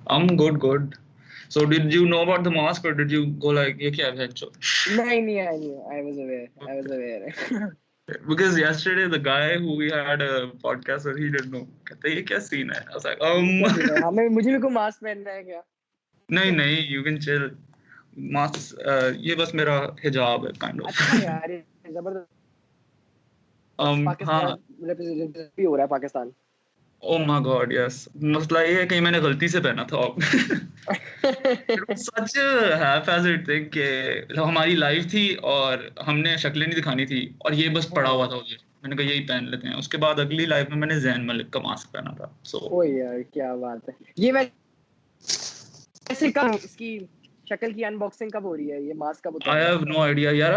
I'm good, good. So did you know about the mask or did you go like, ये क्या है? नहीं, I knew. I was aware. Because yesterday the guy who we had a podcast with, he didn't know. कहता ये क्या scene है? I was like, ये क्या सीन है? मुझे भी कोई मास्क पहनना है क्या? नहीं, you can chill. Mask, ये बस मेरा हिजाब है, kind of. अच्छा यार, ये जबरदस्त हाँ. पाकिस्तान रिप्रेजेंट भी हो रहा है Pakistan. Oh my God, yes. मसला ये है कि मैंने गलती से पहना था. It was such a haphazard thing कि हमारी लाइव थी और हमने शक्लें नहीं दिखानी थी और ये बस पड़ा हुआ था उधर. मैंने कहा यही पहन लेते हैं. उसके बाद अगली लाइव में मैंने ज़ैन मलिक का मास्क पहना था. So ओ यार क्या बात है. ये वैसे कब इसकी शक्ल की अनबॉक्सिंग कब हो रही है? ये मास्क कब I उतारना है? have no idea यार.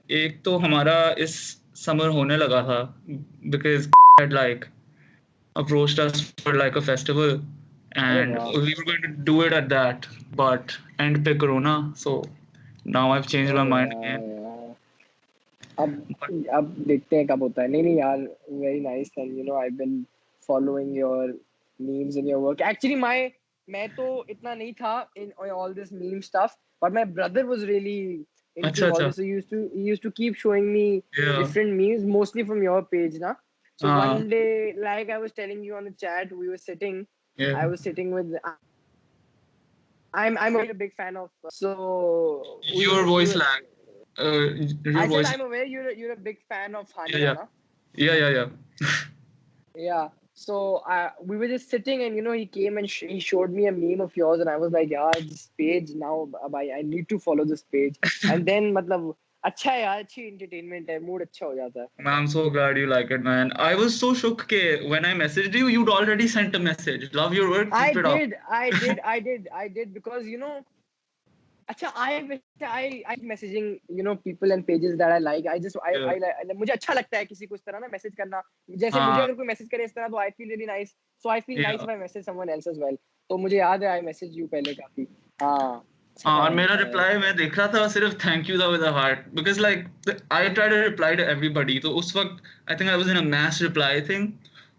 एक तो हमारा इस समर होने लगा था because had like approached us for like a festival अरे and वाह. we were going to do it at that but end पे corona, so now I've changed my अरे mind यार again. यार. अब But अब देखते हैं कब होता है. नहीं यार, very nice. And I've been following your memes and your work. Actually मैं तो इतना नहीं था in all this meme stuff, but my brother was really into all अच्छा. this. So he used to keep showing me Yeah. different memes, mostly from your page na. So Uh, one day, like I was telling you on the chat, yeah. I was sitting with, I'm a big fan of, so Your we voice were, lag. Your I said voice. I'm aware you're a big fan of Yeah, Hania yeah, na. yeah. Yeah. So we were just sitting, and he came and he showed me a meme of yours, and I was like, yeah, this page now, I need to follow this page. And then, मतलब अच्छा है यार, अच्छी entertainment है, mood अच्छा हो जाता है. Man, I'm so glad you like it, man. I was so shook ke when I messaged you, you'd already sent a message. Love your work, I keep it up. did because अच्छा, I messaging people and pages that I like. Yeah. मुझे अच्छा लगता है किसी को इस तरह ना मैसेज करना. जैसे मुझे हाँ, अगर कोई मैसेज करे इस तरह, तो I feel really nice. So I feel nice yeah. if I message someone else as well. तो मुझे याद है I messaged you पहले काफी. हाँ, अच्छा हाँ, और था मेरा यार. रिप्लाई मैं देख रहा था सिर्फ थैंक यू था with a heart because like I try to reply to everybody तो उस वक्त I think I was in a mess reply thing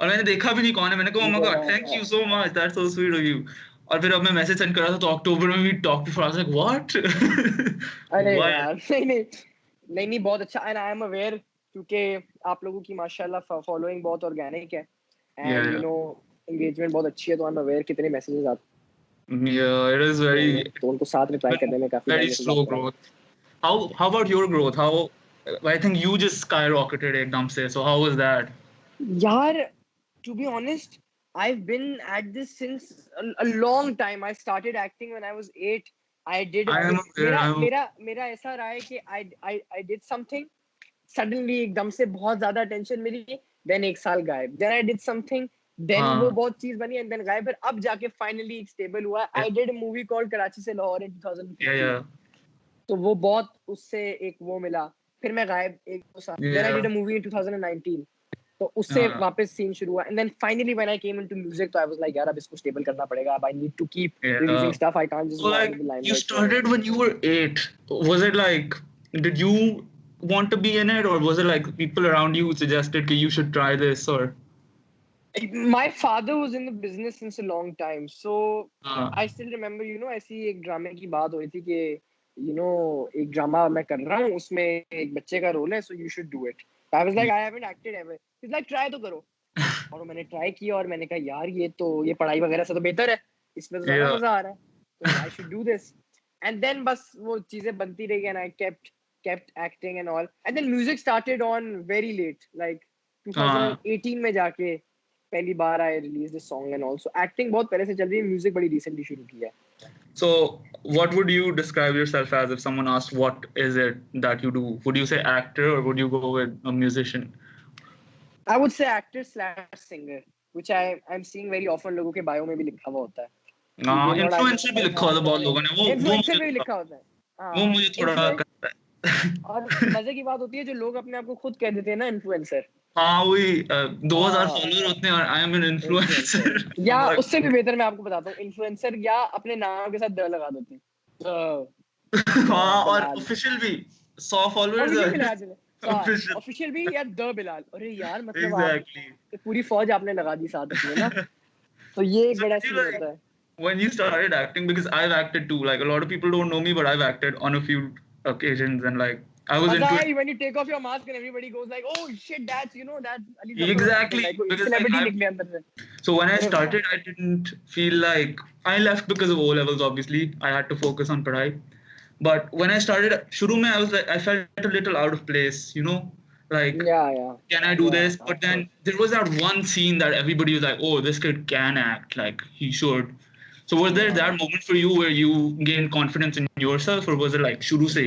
और मैंने देखा भी नहीं कौन है मैंने कहा oh my god thank you so much that's so sweet of you और फिर अब मैं मैसेज सेंड कर रहा था तो अक्टूबर में भी talk before I was like what अरे व्हाई यार. नहीं बहुत अच्छा. एंड आई एम अवेयर क्योंकि आप लोगों की माशाल्लाह फॉलोइंग बहुत ऑर्गेनिक है. या एंड एंगेजमेंट बहुत अच्छी है. तो आई एम अवेयर कितने मैसेजेस आते इट इज वेरी हैं, तो उनको साथ रिप्लाई करने में काफी वेरी टाइम मैसेज स्लो आता है. Growth how about your growth how I think you just skyrocketed एकदम से सो हाउ वाज दैट यार, to be honest, I've been at this since a long time. I started acting when I was 8. I did I am मेरा I am मेरा मेरा ऐसा रहा है कि I did something suddenly, एकदम से बहुत ज्यादा अटेंशन मिली, then एक साल गायब. Then I did something, then वो हाँ बहुत चीज बनी, and then गायब. फिर अब जाके finally एक stable हुआ. I did a movie called Karachi से लाहौर in या 2015. तो वो बहुत उससे एक वो मिला. फिर मैं गायब 1-2 साल. Then I या did a movie in 2019. तो उससे या वापस सीन शुरू हुआ. And then finally when I came into music, तो आई वाज लाइक यार, अब इसको स्टेबल करना पड़ेगा. अब I need to keep releasing Yeah. Stuff. I can't just So go out of like the you limelight for started when you were 8. Was it like did you want to be in it or was it like people around you suggested that you should try this or my father was in the business since a long time, so uh, I still remember, ऐसी एक ड्रामे की बात हो रही थी कि एक ड्रामा मैं कर रहा हूँ, उसमें एक बच्चे का रोल है, so you should do it. I was like, I haven't acted ever. He's like, try तो करो. और मैंने ट्राई किया और मैंने कहा यार, ये पढ़ाई वगैरह से तो बेहतर है, इसमें तो ज्यादा yeah. मजा आ रहा है, तो I should do this. And then बस वो चीजें बनती रही, and I kept acting and all. And then music started on very late, like Uh, 2018 में जाके पहली बार I release this song. And also acting बहुत पहले से चल रही है, म्यूजिक बड़ी रिसेंटली शुरू किया है. so what would you describe yourself as if someone asked what is it that you do? Would you say actor or would you go with a musician? I would say actor slash singer, which I am seeing very often. लोगों के bio में भी लिखा हुआ होता है. ये not I Influencer भी लिखा होता है बहुत लोगों ने वो इन्फ्लुएंसर मुझे में भी लिखा होता है. वो हाँ, मुझे थोड़ा इन्फ्लुएंस. करता है और मजे की बात होती है जो लोग अपने आप को खुद कह देते हैं ना इन्फ्लुएंसर. हाँ वही 2000 हाँ, फॉलोअर होते हैं और I am an influencer. Influencer या उससे भी बेहतर मैं आपको बताता हूँ, इन्फ्लुएंसर या अपने नाम के साथ द लगा देते हैं. हाँ और बिलाल. ऑफिशियल भी 100 फॉलोअर्स ऑफिशियल भी है लगा देते हैं. ऑफिशियल ऑफिशियल भी या द बिलाल. अरे यार, मतलब आप एग्जैक्टली पूरी फौज आपने लगा दी साथ अपने ना. तो ये एक so बड़ा did you सीन like होता है. when you started acting, because I've acted too. Like a lot of people don't know me, but I've acted on a few occasions, and like I was मजा into है it when you take off your mask and everybody goes like, oh shit, that's that's Ali Zafar or something, exactly like कोई because like celebrity I. निकले अंदर से. So when I अरे वाह. started, I didn't feel like I left because of O levels. Obviously, I had to focus on padhai. But when I started, shuru mein, I was like, I felt a little out of place, like, Yeah, can I do yeah, this? of But then course. there was that one scene that everybody was like, oh, this kid can act, like he should. So was there Yeah. that moment for you where you gained confidence in yourself, or was it like shuru se?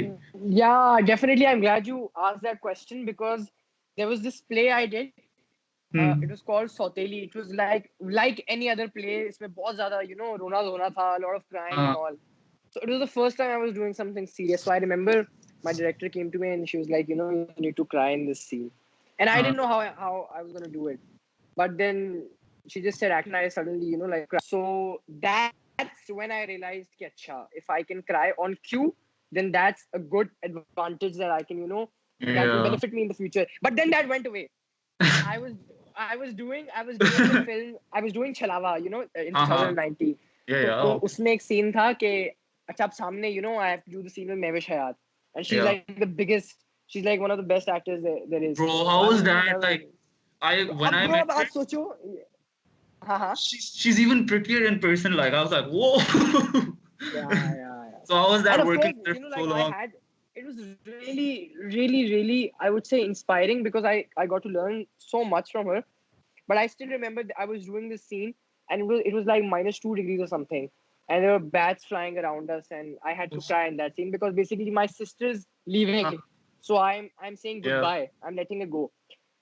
Yeah, definitely. I'm glad you asked that question because there was this play I did. It Hmm. was called Sauteli. It was like any other play. इसमें बहुत ज़्यादा रोना धोना था, a lot of crying and Uh, all. So it was the first time I was doing something serious. So I remember my director came to me and she was like, you need to cry in this scene, and I uh, didn't know how I was gonna do it. But then she just said act, and I suddenly like cry. So that's when I realized कि अच्छा, if I can cry on cue, then that's a good advantage that I can that will yeah. benefit me in the future. But then that went away. I was I was doing the film. I was doing Chalawa, in Uh-huh. 2019. Yeah, तो yeah. Oh, उसमें एक scene था कि अच्छा, अब सामने I have to do the scene with Mevish Hayat, and she's yeah. like the biggest. She's like one of the best actors there is. Bro, So how I was was that? nervous. Like, when अब I bro, met अब her, आप सोचो. हाँ हाँ. she's even prettier in person. Like, I was like, whoa. Yeah. So how was And that of working course, with her for so like long? it was really, I would say inspiring because I got to learn so much from her. But I still remember I was doing this scene and it was like -2 degrees or something. And there were bats flying around us and I had to cry in that scene because basically my sister's Huh. leaving. So I'm saying Yeah. goodbye. I'm letting it go.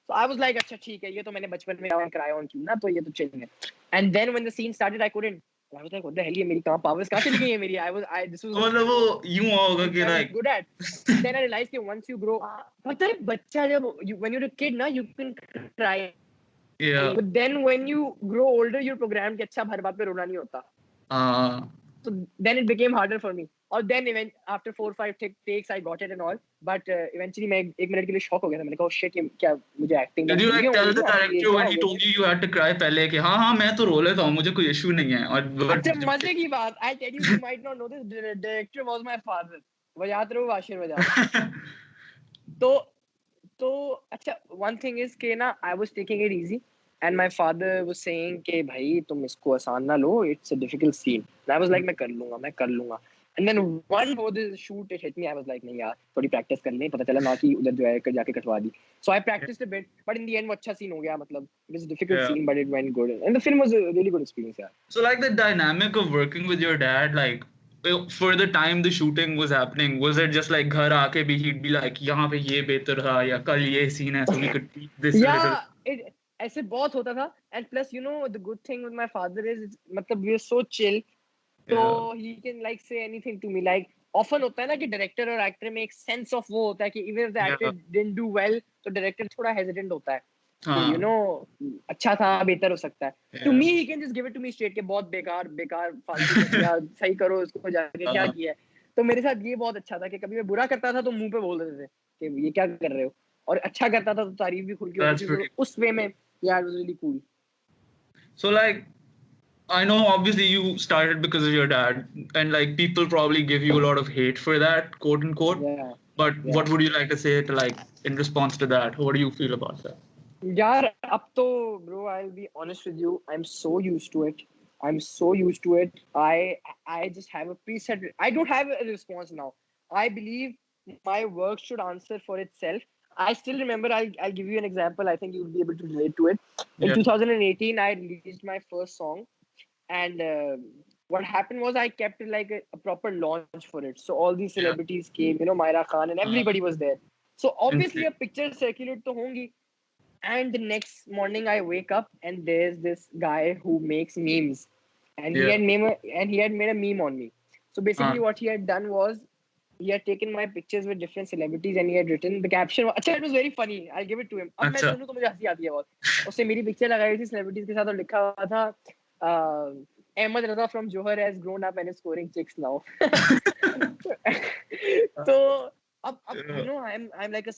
So I was like, अच्छा ठीक है, ये तो मैंने बचपन में cry on क्यों ना, तो ये तो chill है. And then when the scene started, I couldn't. I was like, what the hell, ये मेरी powers कहाँ चली गई है मेरी? This was तो the मतलब वो यूं हुआ होगा things कि I was like good at. And then I realized that once you grow, पता है बच्चा जब when you're a kid ना, you can cry. yeah. But then when you grow older, you're programmed कि अच्छा हर बात पे रोना नहीं होता. Uh, So then it became harder for me. Or then even after 4 or 5 takes, I got it and all. But eventually मैं एक minute के लिए शॉक हो गया था. मैंने कहा oh shit, ये क्या मुझे एक्टिंग did you भूल गया like हूँ, tell the अब ये director क्या when हो he गया told मुझे? you had to cry पहले कि हाँ मैं तो रो लेता हूँ मुझे कोई इशू नहीं है और अच्छा but मजे की बात, I tell you might not know this, director was my father. वजात रहो वाशिर वजात. तो तो अच्छा, one thing is कि ना I was taking it easy and my father was saying कि भाई तुम इसको आसान ना लो, it's a difficult scene. And I was like मैं कर लूंगा. And then one for the shoot it hit me. I was like नहीं यार, थोड़ी practice कर लें, पता चला ना कि उधर जो है जाके कटवा दी. So I practiced a bit, but in the end वो अच्छा scene हो गया. मतलब it was a difficult yeah. scene, but it went good. And the film was a really good experience, यार. So like the dynamic of working with your dad, like for the time the shooting was happening, was it just like घर आके भी he'd be like यहाँ पे ये बेहतर था या कल ये scene है so we could tweak this a little. Yeah, it ऐसे बहुत होता था. And plus, the good thing with my father is, मतलब we are so chill. Yeah. So he can like say anything to me. Like often होता है ना कि director और actor में एक sense of वो होता है कि even if the actor Yeah. didn't do well, तो director थोड़ा hesitant होता है कि हाँ. अच्छा था, बेहतर हो सकता है. To Yeah. me, he can just give it to me straight कि बहुत बेकार फालतू कर दिया, सही करो इसको जाके, क्या किया है. तो मेरे साथ ये बहुत अच्छा था कि कभी मैं बुरा करता था तो मुंह पे बोल देते थे कि ये क्या कर रहे हो, और अच्छा करता था तो तारीफ भी खुल के होती That's थी. तो pretty. उस वे में यार it was really cool. So like I know obviously you started because of your dad, and like people probably give you a lot of hate for that, quote unquote. Yeah. But Yeah. what would you like to say to like in response to that? What do you feel about that? यार अब तो bro, I'll be honest with you, I'm so used to it. I just have a preset. I don't have a response now. I believe my work should answer for itself. I still remember, I'll give you an example. I think you'll be able to relate to it. In Yeah. 2018 I released my first song, and what happened was I kept like a proper launch for it. So all these Yeah. celebrities came, Myra Khan and everybody was there. So obviously Insane. a picture circulate to hongi. And the next morning, I wake up and there's this guy who makes memes, and Yeah. he had made a meme on me. So basically, Uh, what he had done was he had taken my pictures with different celebrities and he had written the caption. अच्छा, it was very funny. I'll give it to him. अब मैं अच्छा. सुनूं तो मुझे हंसी आती है बहुत. उससे मेरी पिक्चर लगाई थी celebrities के साथ और लिखा हुआ था Ahmed Raza from Johar has grown up and is scoring chicks now. तो अब Yeah. I'm like a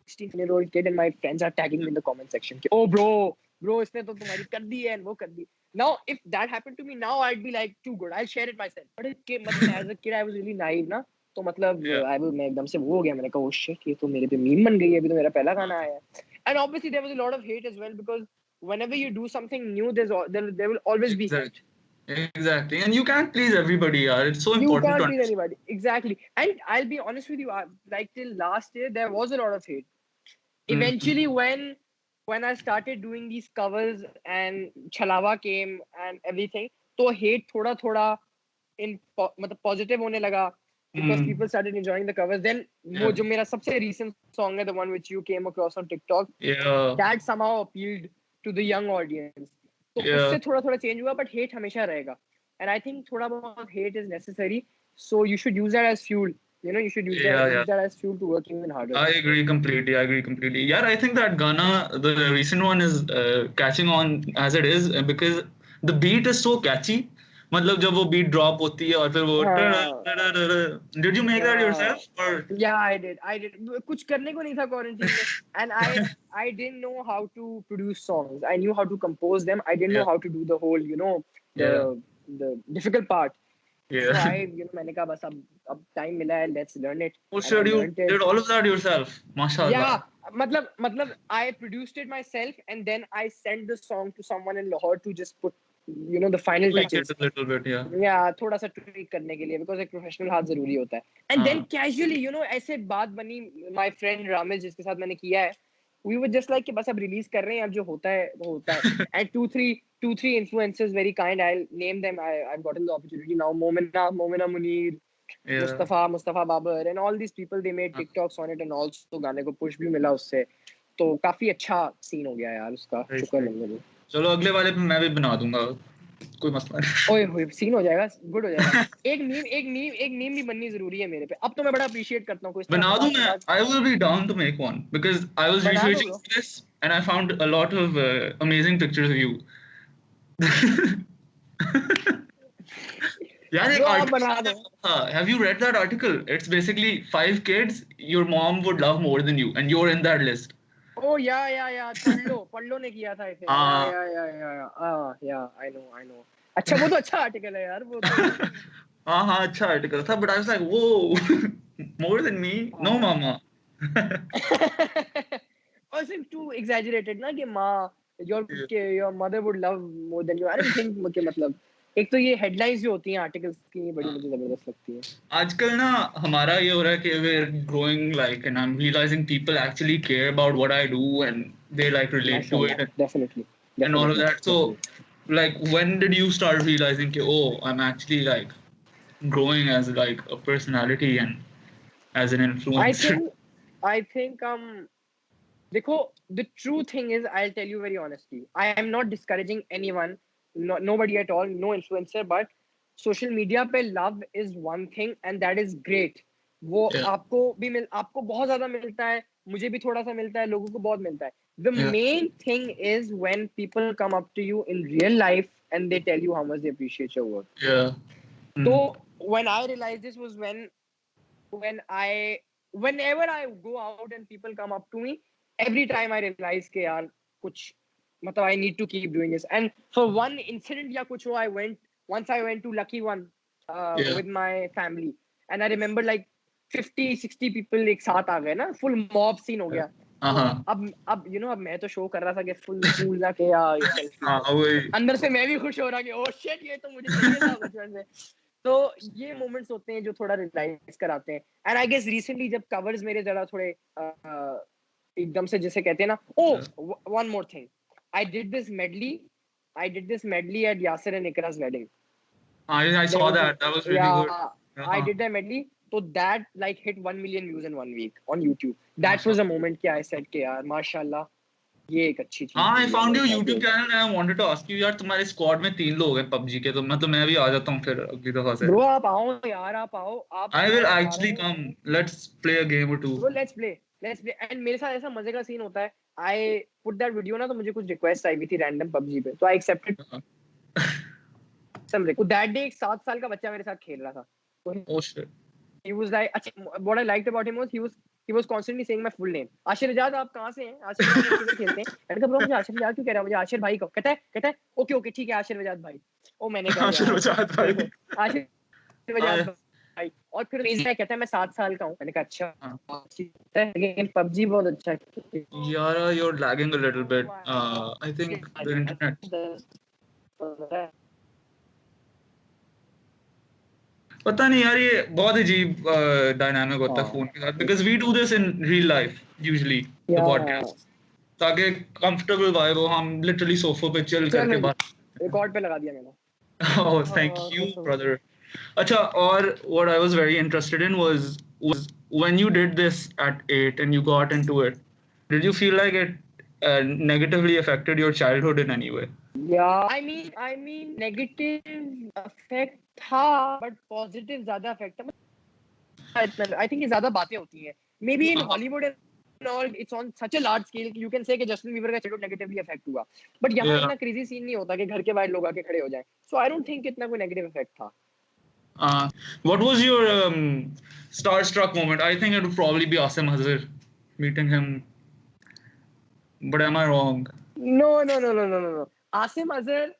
16-year-old kid and my friends are tagging me in the comment section कि oh bro इसने तो तुम्हारी कर दी है and वो कर दी. Now if that happened to me now, I'd be like too good, I'll share it myself. But मतलब as a kid I was really naive ना, तो मतलब Yeah. मैं एकदम से वो हो गया, मैंने कहा oh shit, ये तो मेरे पे मीम बन गई है, अभी तो मेरा पहला गाना आया है. And obviously there was a lot of hate as well, because whenever you do something new, there will always be hate. Exactly. And you can't please everybody, yaar. It's so You important to can't please understand. anybody. Exactly. And I'll be honest with you, like till last year there was a lot of hate. Eventually when I started doing these covers and Chalawa came and everything, तो hate थोड़ा थोड़ा मतलब positive होने लगा, because Mm. people started enjoying the covers. Then वो Yeah. जो मेरा सबसे recent song है, the one which you came across on TikTok, Yeah. that somehow appealed to the young audience. तो Yeah. उससे थोड़ा थोड़ा change हुआ, but hate हमेशा रहेगा. And I think थोड़ा बहुत hate is necessary, so you should use that as fuel. You should use Yeah. Yeah. that as fuel to work even harder. I agree completely. Yeah, I think that Ghana, the recent one, is catching on as it is because the beat is so catchy. मतलब जब वो beat drop होती है और फिर वो हाँ. did you make that Yeah. yourself or Yeah, I did. कुछ करने को नहीं था quarantine में, and I didn't know how to produce songs. I knew how to compose them. I didn't know yeah how to do the whole, yeah the difficult part. So yeah मैंने कहा बस अब time मिला है, let's learn it, oh and I sure you learned it. did all of that yourself Yeah, mashallah मतलब I produced it myself, and then I sent the song to someone in Lahore to just put, the final tweak it touches. a little bit yeah या थोड़ा सा tweak करने के लिए, because एक professional हाथ जरूरी होता है. एंड देन हाँ कैजुअली ऐसे बात बनी. माय फ्रेंड रामेश, जिसके साथ मैंने किया है, वी वर जस्ट लाइक कि बस अब रिलीज कर रहे हैं, अब जो होता है वो होता है. And two three influencers very kind, I name them, I have gotten the opportunity now. Momina Munir, yeah Mustafa Babar, and all these people, they made हाँ. TikToks on it, and also गाने को पुश भी मिला उससे. तो काफी अच्छा सीन हो गया यार उसका, Right, शुक्र right. मंगल. चलो अगले वाले पे मैं भी बना दूंगा कोई मसला नहीं ओए होए सीन हो जाएगा, गुड हो जाएगा. एक मीम भी बननी जरूरी है मेरे पे. अब तो मैं बड़ा अप्रिशिएट करता हूँ कोई इस तरह बना दूं मैं मजाक I will be down to make one because I was बना दो researching bro. this and I found a lot of amazing pictures of you यार एक ब्रो आप article बना दो. था have you read that article it's basically 5 kids your mom would love more than you and you're in that list ओ या पढ़ लो ने किया था इसे. हाँ या आई नो. अच्छा, वो तो अच्छा आर्टिकल है यार, वो तो. हाँ अच्छा article था but I was like whoa more than me no हाँ. mama और सिर्फ टू एग्जैजरेटेड ना कि माँ, your mother would love more than you. I don't think कि मतलब, एक तो ये हेडलाइंस जो होती हैं आर्टिकल्स की, ये बड़ी मुझे जबरदस्त लगती है. आजकल ना हमारा ये हो रहा है कि we're growing like and I'm realizing people actually care about what I do and they like relate to माशाल्लाह, it definitely and all of definitely that. So, definitely. like, when did you start realizing that, oh, I'm actually like growing as like a personality and as an I influencer? think I think देखो, the true thing is, I'll tell you very honestly, I am not discouraging anyone, nobody at all, no influencer, but social media पे love is one thing and that is great. वो Yeah, आपको बहुत ज्यादा मिलता है, मुझे भी थोड़ा सा मिलता है, लोगों को बहुत मिलता है. The yeah, main thing is when people come up to you in real life and they tell you how much they appreciate your work. yeah. So Mm. when I realized this was when I whenever I go out and people come up to me, every time I realize कि यार कुछ मतलब I need to keep doing this. And for one incident या कुछ हुआ, I went to Lucky One Yeah. with my family, and I remember like 50-60 people एक साथ आ गए ना, full mob scene हो Yeah. गया. तो Uh-huh. अब अब मैं तो शो कर रहा था कि फुल कूल ना कि यार ये सेल्फी हाँ, लो. वही. अंदर से मैं भी खुश हो रहा कि ओह शिट, ये तो मुझे चाहिए था बचपन में. तो ये मोमेंट्स होते हैं जो थोड़ा रियलाइज कराते हैं. एंड आई गेस रिसेंटली जब कवर्स मेरे जरा थोड़े एकदम से जैसे कहते हैं ना, oh one more thing, I did this medley at Yasir and Iqra's wedding. I There saw was that. That was really good. I Uh-huh. did that medley. So that like hit 1 million views in 1 week on YouTube. That was a Mashallah. moment कि I said कि यार माशाल्लाह, ये एक अच्छी चीज हाँ, I हुई है found मेरे your साथ. YouTube channel and I wanted to ask you यार तुम्हारे स्क्वाड में 3 लोग हैं PUBG के तो मैं भी आ जाता हूँ फिर अगली दफा से. ब्रो आप आओ यार, I will मैं बता रहा actually हूँ. come. Let's play a game or two. Bro let's play. And मेरे साथ ऐसा मजे का सीन होता है. आई पुट दैट वीडियो ना, तो मुझे कुछ रिक्वेस्ट आई हुई थी रैंडम पबजी पे, तो I accepted Uh-huh. Some request. That day एक 7 साल का बच्चा मेरे साथ खेल रहा था. तो Oh shit. he was like, अच्छा, what I liked about him was he was he was constantly saying my full name. Ashir रजाद आप कहाँ से हैं? आशिर रजाद हम किधर खेलते हैं? मैंने कहा ब्रो मुझे आशिर रजाद क्यों कह रहा है? मुझे आशिर भाई को कहता है ओके ठीक है आशिर रजाद भाई. ओ मैंने कहा आशिर रजाद भाई. आशिर रजाद भाई. और फिर इसे कहता है मैं 7 साल का हूँ. मैंने कहा अच्छा. लेकिन PUBG बहुत अच्छा है. Yara, you're lagging a little bit. I think the internet. पता नहीं यार ये बहुत अजीब डायनामिक होता है फोन के साथ because we do this in real life usually the podcast ताकि comfortable vibe हो हम literally sofa पे chill करके बात रिकॉर्ड पे लगा दिया मैंने. Oh thank you brother. अच्छा और what I was very interested in was when you did this at 8 and you got into it did you feel like it negatively affected your childhood in any way? Yeah, I mean negative effect था but positive ज़्यादा effect था. I think ये ज़्यादा बातें होती हैं. Maybe in Hollywood and all it's on such a large scale you can say कि Justin Bieber का childhood negatively affect हुआ. But यहाँ इतना crazy scene नहीं होता कि घर के बाहर लोग आके खड़े हो जाएं. So I don't think इतना कोई negative effect था. What was your starstruck moment? I think it would probably be Asim Hazir meeting him. But am I wrong? No. Asim Azhar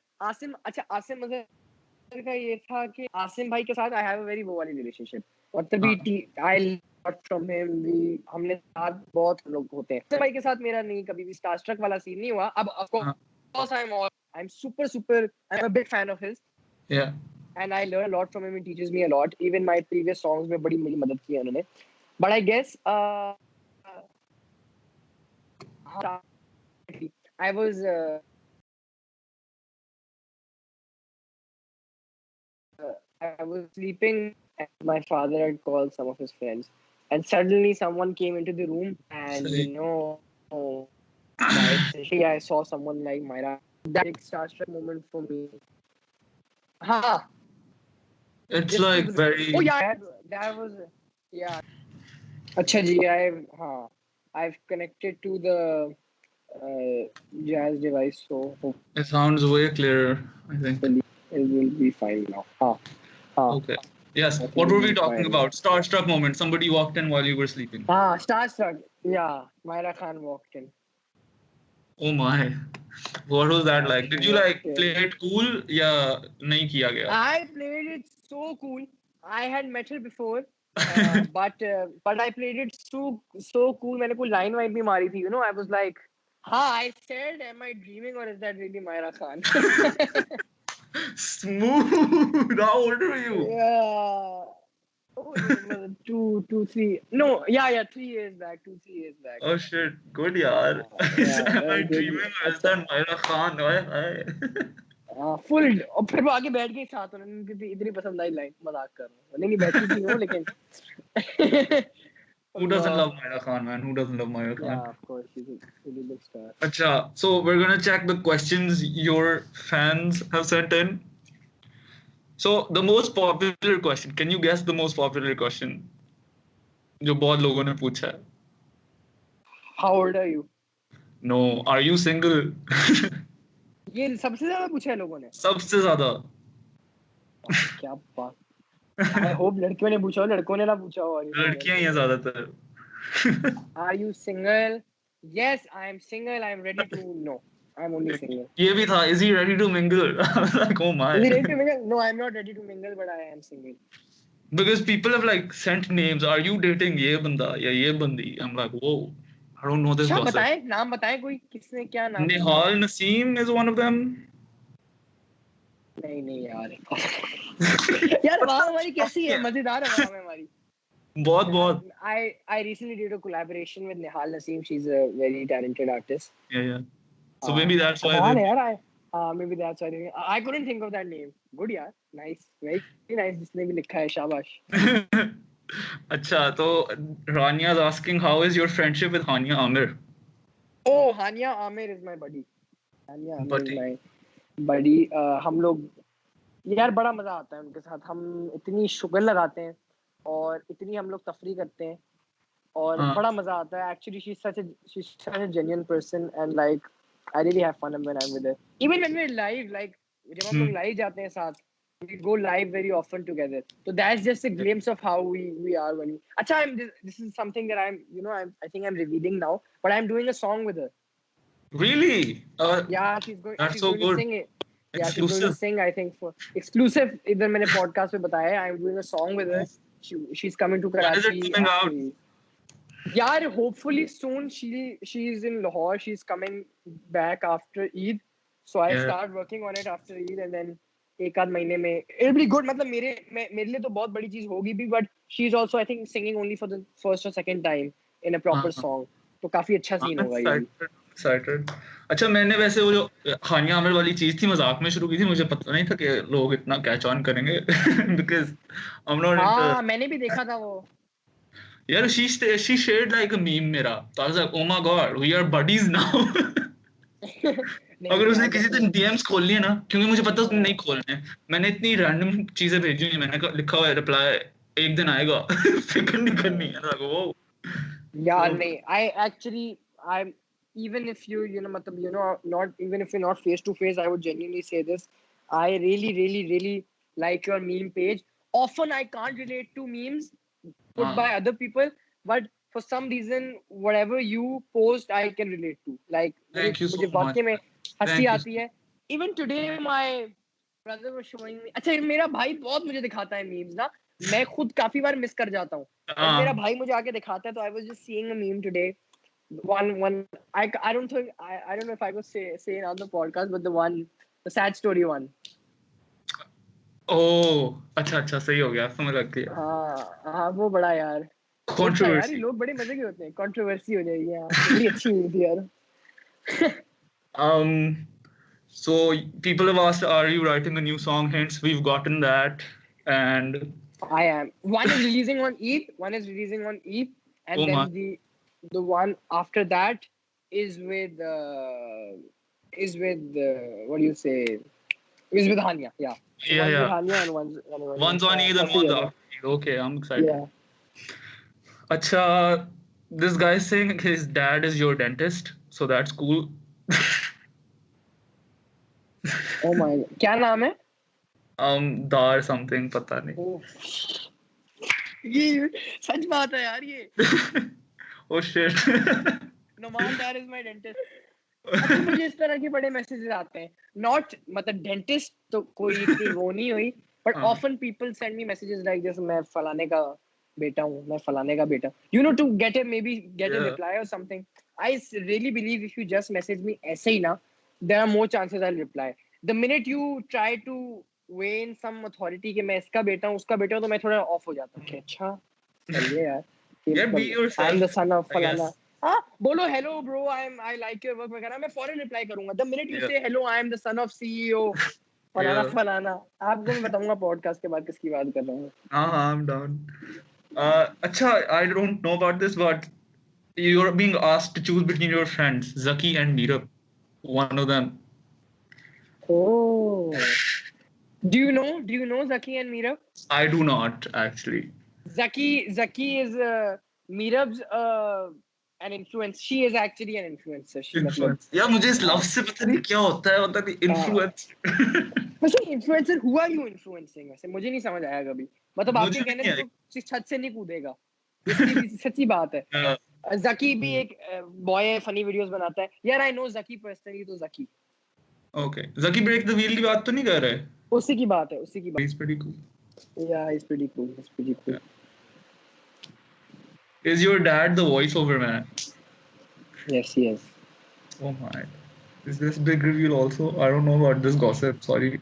का ये था कि आसिम भाई के साथ I have a very वो वाली relationship. और तभी I learned from him. हमने साथ बहुत लोग होते हैं. आसिम भाई के साथ मेरा नहीं कभी भी starstruck वाला सीन नहीं हुआ. अब of course I'm super I'm a big fan of his. Yeah. And I learn a lot from him. He teaches me a lot. Even my previous songs में बड़ी मेरी मदद की है उन्होंने. But I guess I was sleeping and my father had called some of his friends and suddenly someone came into the room and I saw someone like Myra. That big starstruck moment for me. It's just like very. Oh yeah, that was yeah. अच्छा जी, I've connected to the jazz device, so it sounds way clearer. I think it will be fine now. Okay. Yes. What were we talking about? Starstruck moment. Somebody walked in while you were sleeping. Starstruck. Yeah, Myra Khan walked in. Oh my. What was that like? Did you like play it cool? Yeah, nahi kiya gaya. I played it so cool. I had met her before, but I played it so cool. मैंने कोई line wine भी मारी थी. You know, I was like, I said, am I dreaming or is that really Myra Khan? Smooth. How old were you? Yeah. Oh, 3 years back. 2-3 years back. Oh shit. Good yaar. Am I dreaming or is that Myra Khan? Full. और फिर वो आगे बैठ गई साथ. उन्होंने इतनी पसंद आई लाइन. मजाक कर रहा हूँ. नहीं बैठी थी वो लेकिन. Who doesn't love Myra Khan, man? Who doesn't love Myra Khan? Yeah, of course. She's a really big star. Acha, so we're gonna check the questions your fans have sent in. So the most popular question. Can you guess the most popular question? जो बहुत लोगों ने पूछा है. How old are you? No. Are you single? ये सबसे ज़्यादा पूछा है लोगों ने. सबसे ज़्यादा. क्या बात. I hope लड़कियों ने पूछा हो. लड़कों ने ना पूछा हो. लड़कियां ही हैं ज़्यादातर. Are you single? Yes, I am single. I am ready to. No, I'm only single. ये भी था. Is he ready to mingle? I was like, oh my. Is he ready to mingle? No, I'm not ready to mingle, but I am single. Because people have like sent names. Are you dating ये बंदा या ये बंदी? I'm like, whoa. I don't know this gossip. बताएं नाम बताएं कोई किसने क्या नाम. Nihal Naseem is one of them. नहीं यार. यार वहाँ हमारी कैसी है. मजेदार है वहाँ में हमारी. बहुत. I recently did a collaboration with Nihal Naseem. She's a very talented artist. Yeah. So maybe that's why. Maybe that's why. I couldn't think of that name. Good यार. Nice. Very nice. जिसने भी लिखा है शाबाश. अच्छा तो Rania is asking how is your friendship with Hania Amir? Oh, Hania Amir is my buddy. Hania Amir is my buddy. हम लोग यार बड़ा मजा आता है उनके साथ. हम इतनी शुगर लगाते हैं और इतनी हम लोग तफरी करते हैं और बड़ा मजा आता है. Actually, she's such a genuine person and like I really have fun when I'm with her. Even when we're live, like जब हम लोग live जाते हैं साथ, we go live very often together. So that's just a glimpse of how we are when we. Acha, this is something that I think I'm revealing now, but I'm doing a song with her. Really? Yeah, That's she's so going to good. sing it. Yeah, she's going to Exclusive. sing. I think for exclusive. इधर मैंने podcast पे बताया है. I'm doing a song with her. She's coming to When is it Karachi coming after out? Eid. Yeah, hopefully soon. She's in Lahore. She's coming back after Eid. So I Yeah. start working on it after Eid, and then एक आध महीने में it'll be good. मतलब मेरे लिए तो बहुत बड़ी चीज होगी भी, but she's also I think singing only for the first or second time in a proper हाँ, song. तो काफी अच्छा सीन I'm होगा ये भी. excited. अच्छा, मैंने वैसे वो जो हानिया आमिर वाली चीज थी मजाक में शुरू की थी, मुझे पता नहीं था कि लोग इतना कैच ऑन करेंगे because I'm not into. हाँ, मैंने भी देखा था वो. यार she shared like a meme मेरा, तो I was like, oh my god, we are buddies now. नहीं अगर नहीं उसने यार, किसी दिन definitely. डीएम्स खोल लिए ना, क्योंकि मुझे पता उसने नहीं हाँ. खोलने, मैंने इतनी रैंडम चीजें भेजी हुई, मैंने लिखा हुआ है रिप्लाई एक दिन आएगा फिक्र नहीं करनी है वो. यार So, नहीं, I actually I'm even if मतलब not even if you're not face to face, I would genuinely say this. I really like your meme page. Often I can't relate to memes put by हाँ, other people, but for some reason whatever you post I can relate to. Like thank you so मुझे much. वाकई में हंसी Thank you. आती है. Even today my brother was showing me. अच्छा, मेरा भाई बहुत मुझे दिखाता है memes ना. मैं खुद काफी बार मिस कर जाता हूँ. बट मेरा भाई मुझे आके दिखाता है, तो I was just seeing a meme today. One I don't think I don't know if I could say it on the podcast, but the sad story one. ओह, अच्छा सही हो गया, समझ लग गया. हाँ हाँ, वो बड़ा यार होता है यार, ये Controversy. लोग बड़े मजे के होते हैं. कंट्रोवर्सी हो जाएगी. हाँ, बड़ी अच्छी हुई थी यार. So people have asked, are you writing a new song? Hence we've gotten that. And I am. One is releasing on Eid. And oh my, then the one after that is with what do you say? Is with Hania. Yeah. So one's with yeah. Hania and One's on Eid and ऐसे ही one's है वो. after Eid. Okay, I'm excited. Yeah. Acha, this guy is saying his dad is your dentist, so that's cool. Oh my God. क्या नाम है? Dar something, पता नहीं. Oh. ये सच बात है यार ये. Oh shit. Noman Dar is my dentist. अच्छा, मुझे इस तरह के बड़े मैसेजेस आते हैं. नॉट मतलब डेंटिस्ट तो कोई इतनी वो नहीं हुई, बट हाँ. Often people send me messages like this. मैं फलाने का बेटा हूँ, मैं फलाने का बेटा. To get a maybe get a Yeah. Reply और something. I really believe if you just message me ऐसे ही ना, there are more chances I will reply. The minute you try to weigh in some authority कि मैं इसका बेटा हूँ, उसका बेटा हूँ, तो मैं थोड़ा ऑफ हो जाता हूँ कि अच्छा सही है यार. Yeah, be I am the yourself, son of I फलाना. guess. हाँ, बोलो hello bro, I like your work वगैरह, मैं फौरन रिप्लाई करूंगा. The minute you Yeah. से hello, I am the son of CEO फलाना Yeah. फलाना. आपको मैं बताऊंगा पॉडकास्ट के बाद किसकी बात कर रहा हूँ. I'm down. Acha, I don't know about this, but you're being asked to choose between your friends, Zaki and Meerup. One of them. Oh, do you know Zaki and Meerup? I do not actually. Zaki is Meerup's an influence. She is actually an influencer. She मतलब Influence. यार मुझे इस लफ्ज से पता नहीं क्या होता है, पता नहीं influence. वैसे इन्फ्लुएंसर हुआ क्यों इन्फ्लुएंसिंग? वैसे मुझे नहीं समझ आया कभी. मतलब आपके मुझे कहने नहीं से तो छत से नहीं कूदेगा. इसकी सच्ची बात है. आया. जकी भी एक बॉय है, फनी वीडियोस बनाता है यार. आई नो जकी पर्सनली, तो जकी Okay. Zaki break the wheel की बात तो नहीं कर रहे? उसी की बात है, उसी की बात. He's pretty cool. Yeah, he's pretty cool. Yeah. Is your dad the voiceover man? Yes, he is. Oh my. Is this big reveal also? I don't know about this gossip. Sorry.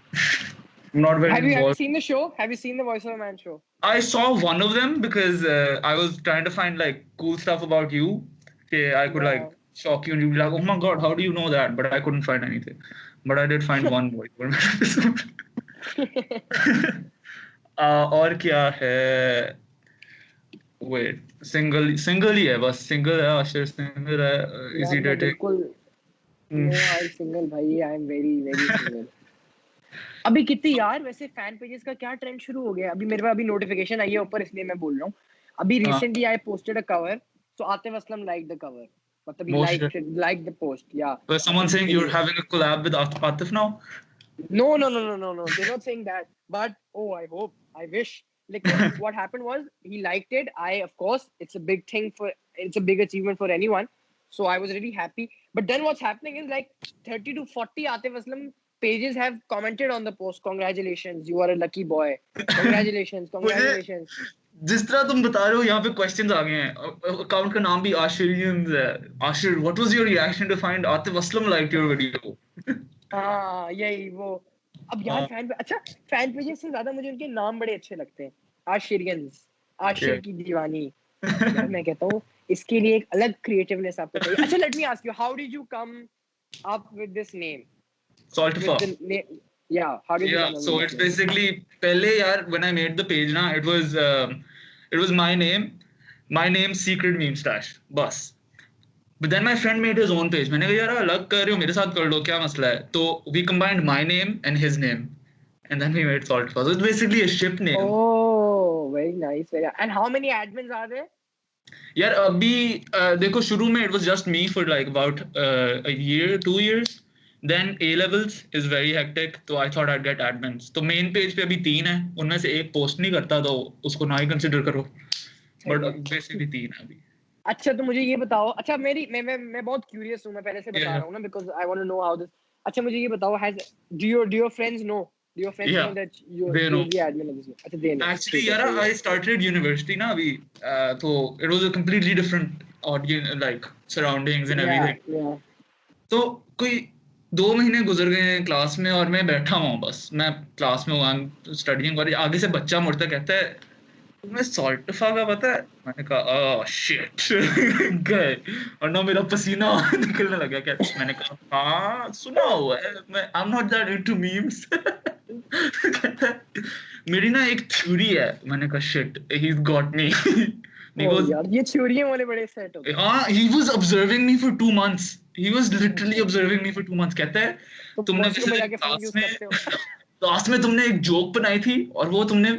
I'm not very Have you involved. seen the show? Have you seen the Voice of a Man show? I saw one of them because I was trying to find like cool stuff about you. Okay, I could like shock you and you'd be like, oh my god, how do you know that? But I couldn't find anything. But I did find one voiceover man episode. और क्या है? Wait, single ही है बस. Single है, Ashir single है. Is he यार मैं dating? बिल्कुल नो, आई एम सिंगल भाई. आई एम वेरी सिंगल. अभी कितनी यार वैसे फैन पेजेस का क्या ट्रेंड शुरू हो गया. अभी मेरे पास अभी नोटिफिकेशन आई है ऊपर, इसलिए मैं बोल रहा हूँ. अभी recently I posted a cover, so Atif Aslam like the cover. मतलब he Most. liked the post. या Was someone saying you're having a collab with Atif now? No. They're not saying that. But oh, I hope, I wish. Lekin what happened was he liked it. Of course, it's a big achievement for anyone. So I was really happy. But then what's happening is like 30 to 40 Atif Aslam pages have commented on the post. Congratulations, you are a lucky boy. Congratulations, मुझे congratulations. जिस तरह तुम बता रहे हो यहाँ पे questions आ गए हैं, अकाउंट का नाम भी आशिरियंस है. Ashir, what was your reaction to find Atif Aslam like your video? हाँ यही वो. अब यार फैन पेजेस से ज्यादा मुझे उनके नाम बड़े अच्छे लगते हैं. आशिरियंस, आशिर की दीवानी. यार मैं कहता हूँ इसके लिए एक अलग क्रिएटिवनेस आपको चाहिए. अच्छा, let me ask you, how did you come up with this name? Saltifa. With the name, yeah. How did you Yeah, come up so with it's this name? basically पहले यार when I made the page ना, it was my name secret meme stash बस. But then my friend made his own page. मैंने कहा यार अलग कर रहे हो, मेरे साथ कर लो, क्या मसला है? तो we combined my name and his name, and then we made Saltifa. So it's basically a ship name. Oh, very nice. And how many admins are there? यार अभी देखो शुरू में it was just me for like about a year, 2 years. Then A levels is very hectic, तो I thought I'd get admins. तो main page पे अभी 3 है, उनमें से एक पोस्ट नहीं करता तो उसको ना ही कंसिडर करो. But basically 3 है अभी. अच्छा, तो मुझे ये बताओ. अच्छा, मैं बहुत क्यूरियस हूँ. मैं पहले से बता रहा हूँ ना, because I want to know how this. अच्छा, मुझे ये बताओ, do your friends know? Do your friends know Yeah, that they know. you're the admin of this? अच्छा, they know. Actually ठीक है, यार सही है. I started university ना अभी, तो it was a completely different audience, like surroundings and everything. Yeah. तो कोई 2 महीने गुजर गए हैं क्लास में और मैं बैठा हुआ हूँ, बस मैं क्लास में हूँ स्टडीइंग, और आगे से बच्चा मुड़ता कहता है तुम्हें सॉल्टिफा का पता है? मैंने कहा ओह शिट. गए, और ना मेरा पसीना निकलने लगा. मैंने कहा हाँ सुना हुआ है, मैं आई am not that into memes. कहता है मेरी ना एक थ्योरी है. मैंने कहा shit he got me. Oh यार, ये थ्योरियां वाले बड़े सेट होते हैं. हाँ, he was observing me for 2 months. He was literally observing me for 2 months. कहता है तो तुमने बॉस को वैसे बजा के फोन क्लास यूज में करते हो? क्लास में तुमने एक जोक बनाई थी और वो तुमने,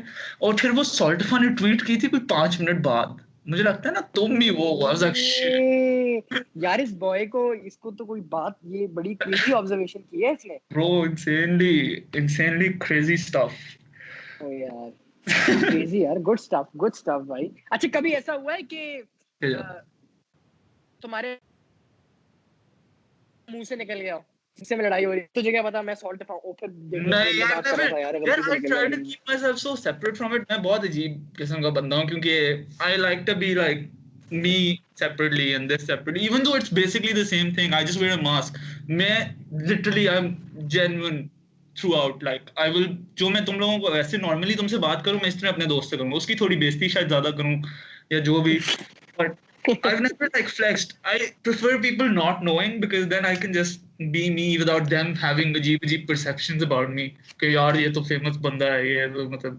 और फिर वो सॉल्टिफा ने ट्वीट की थी कोई 5 मिनट बाद. मुझे लगता है ना तुम ही वो. I was like shit. यार, इसको तो कोई बात, ये बड़ी क्रेजी ऑब्जर्वेशन की है इसने. Bro, insanely crazy stuff. ओ यार, क्रेजी यार. गुड स्टफ भाई. अच्छा, कभी ऐसा हुआ है कि तुम्हारे मुंह से निकल गया, जिससे में लड़ाई हो रही है, तुझे क्या पता मैं सॉल्ट पाऊं, फिर नहीं यार, मजाक कर रहा था यार, गलती से I निकल try to गया. keep myself so separate from it. मैं बहुत अजीब किस्म का बंदा हूँ क्योंकि I like to be like me separately and this separately, even though it's basically the same thing. I just wear a mask. मैं literally I'm genuine throughout. Like I will, जो मैं तुम लोगों को वैसे नॉर्मली तुमसे बात करूँ, मैं इस तरह अपने दोस्त से करूँगा. उसकी थोड़ी बेइज्जती शायद ज्यादा करूँ या जो भी. But I've never like flexed. I prefer people not knowing because then I can just be me without them having अजीब perceptions about me. कि यार ये तो फेमस बंदा है, ये तो मतलब